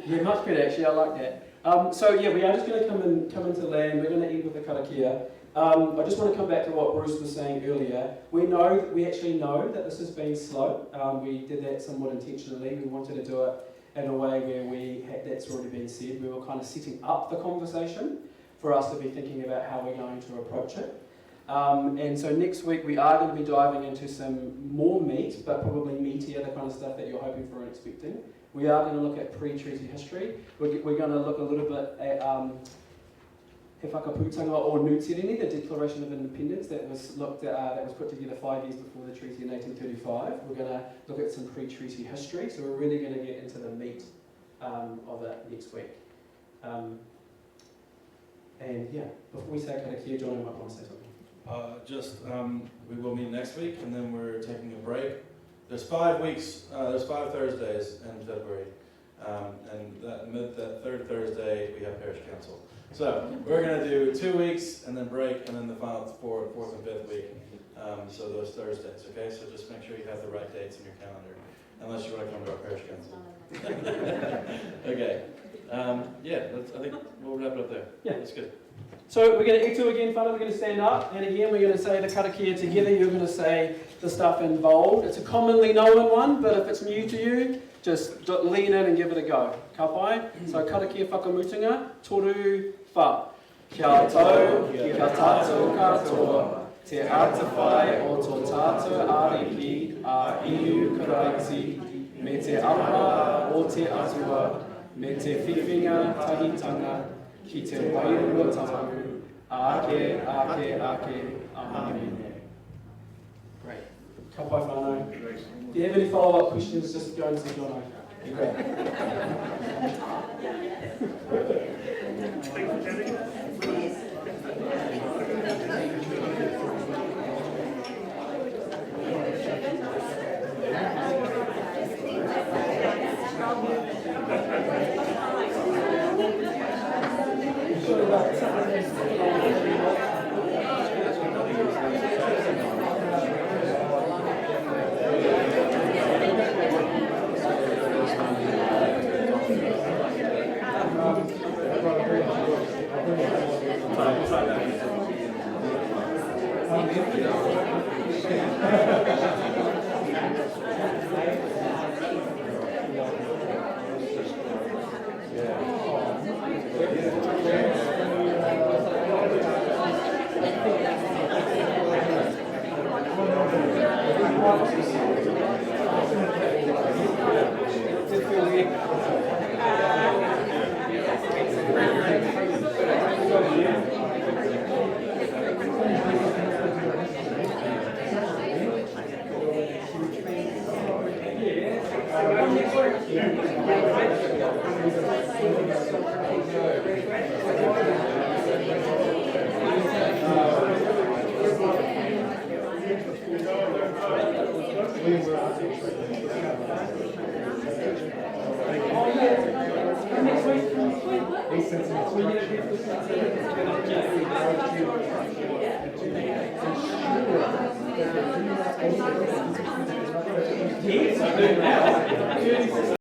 S2: Yeah, much better actually. I like that. We are just going to come into land. We're going to end with the karakia. I just want to come back to what Bruce was saying earlier. We actually know that this has been slow. We did that somewhat intentionally. We wanted to do it in a way where that's already been said. We were kind of setting up the conversation for us to be thinking about how we're going to approach it. And so next week we are going to be diving into some more meat, but probably meatier, the kind of stuff that you're hoping for and expecting. We are going to look at pre-treaty history. We're going to look a little bit at He Whakaputanga or Nutirini, the Declaration of Independence that was put together 5 years before the treaty in 1835. We're going to look at some pre-treaty history, so we're really going to get into the meat of it next week. Before we say karakia, John, you might want to say something.
S4: We will meet next week, and then we're taking a break. There's 5 weeks, there's 5 Thursdays in February, and that third Thursday we have Parish Council. So we're going to do 2 weeks, and then break, and then the final fourth and fifth week, so those Thursdays, okay? So just make sure you have the right dates in your calendar, unless you want to come to our Parish Council. Okay. I think we'll wrap it up there.
S2: Yeah.
S4: That's good.
S2: So we're going to etu again, Father, we're going to stand up, and again we're going to say the karakia together. You're going to say the stuff in bold. It's a commonly known one, but if it's new to you, just lean in and give it a go. Ka pai? So karakia whakamutunga, toru wha. Kia tau, kia tātou katoa, te atawhai o tō tātou ariki a iu karaiti, me te apa o te atua, me te whiwhinga tahitanga, ki te wairua tamu, ake, amen. Great. Ka pai whānau. If you have any follow-up questions, just go and see Jono. Be great. Yes, I do now.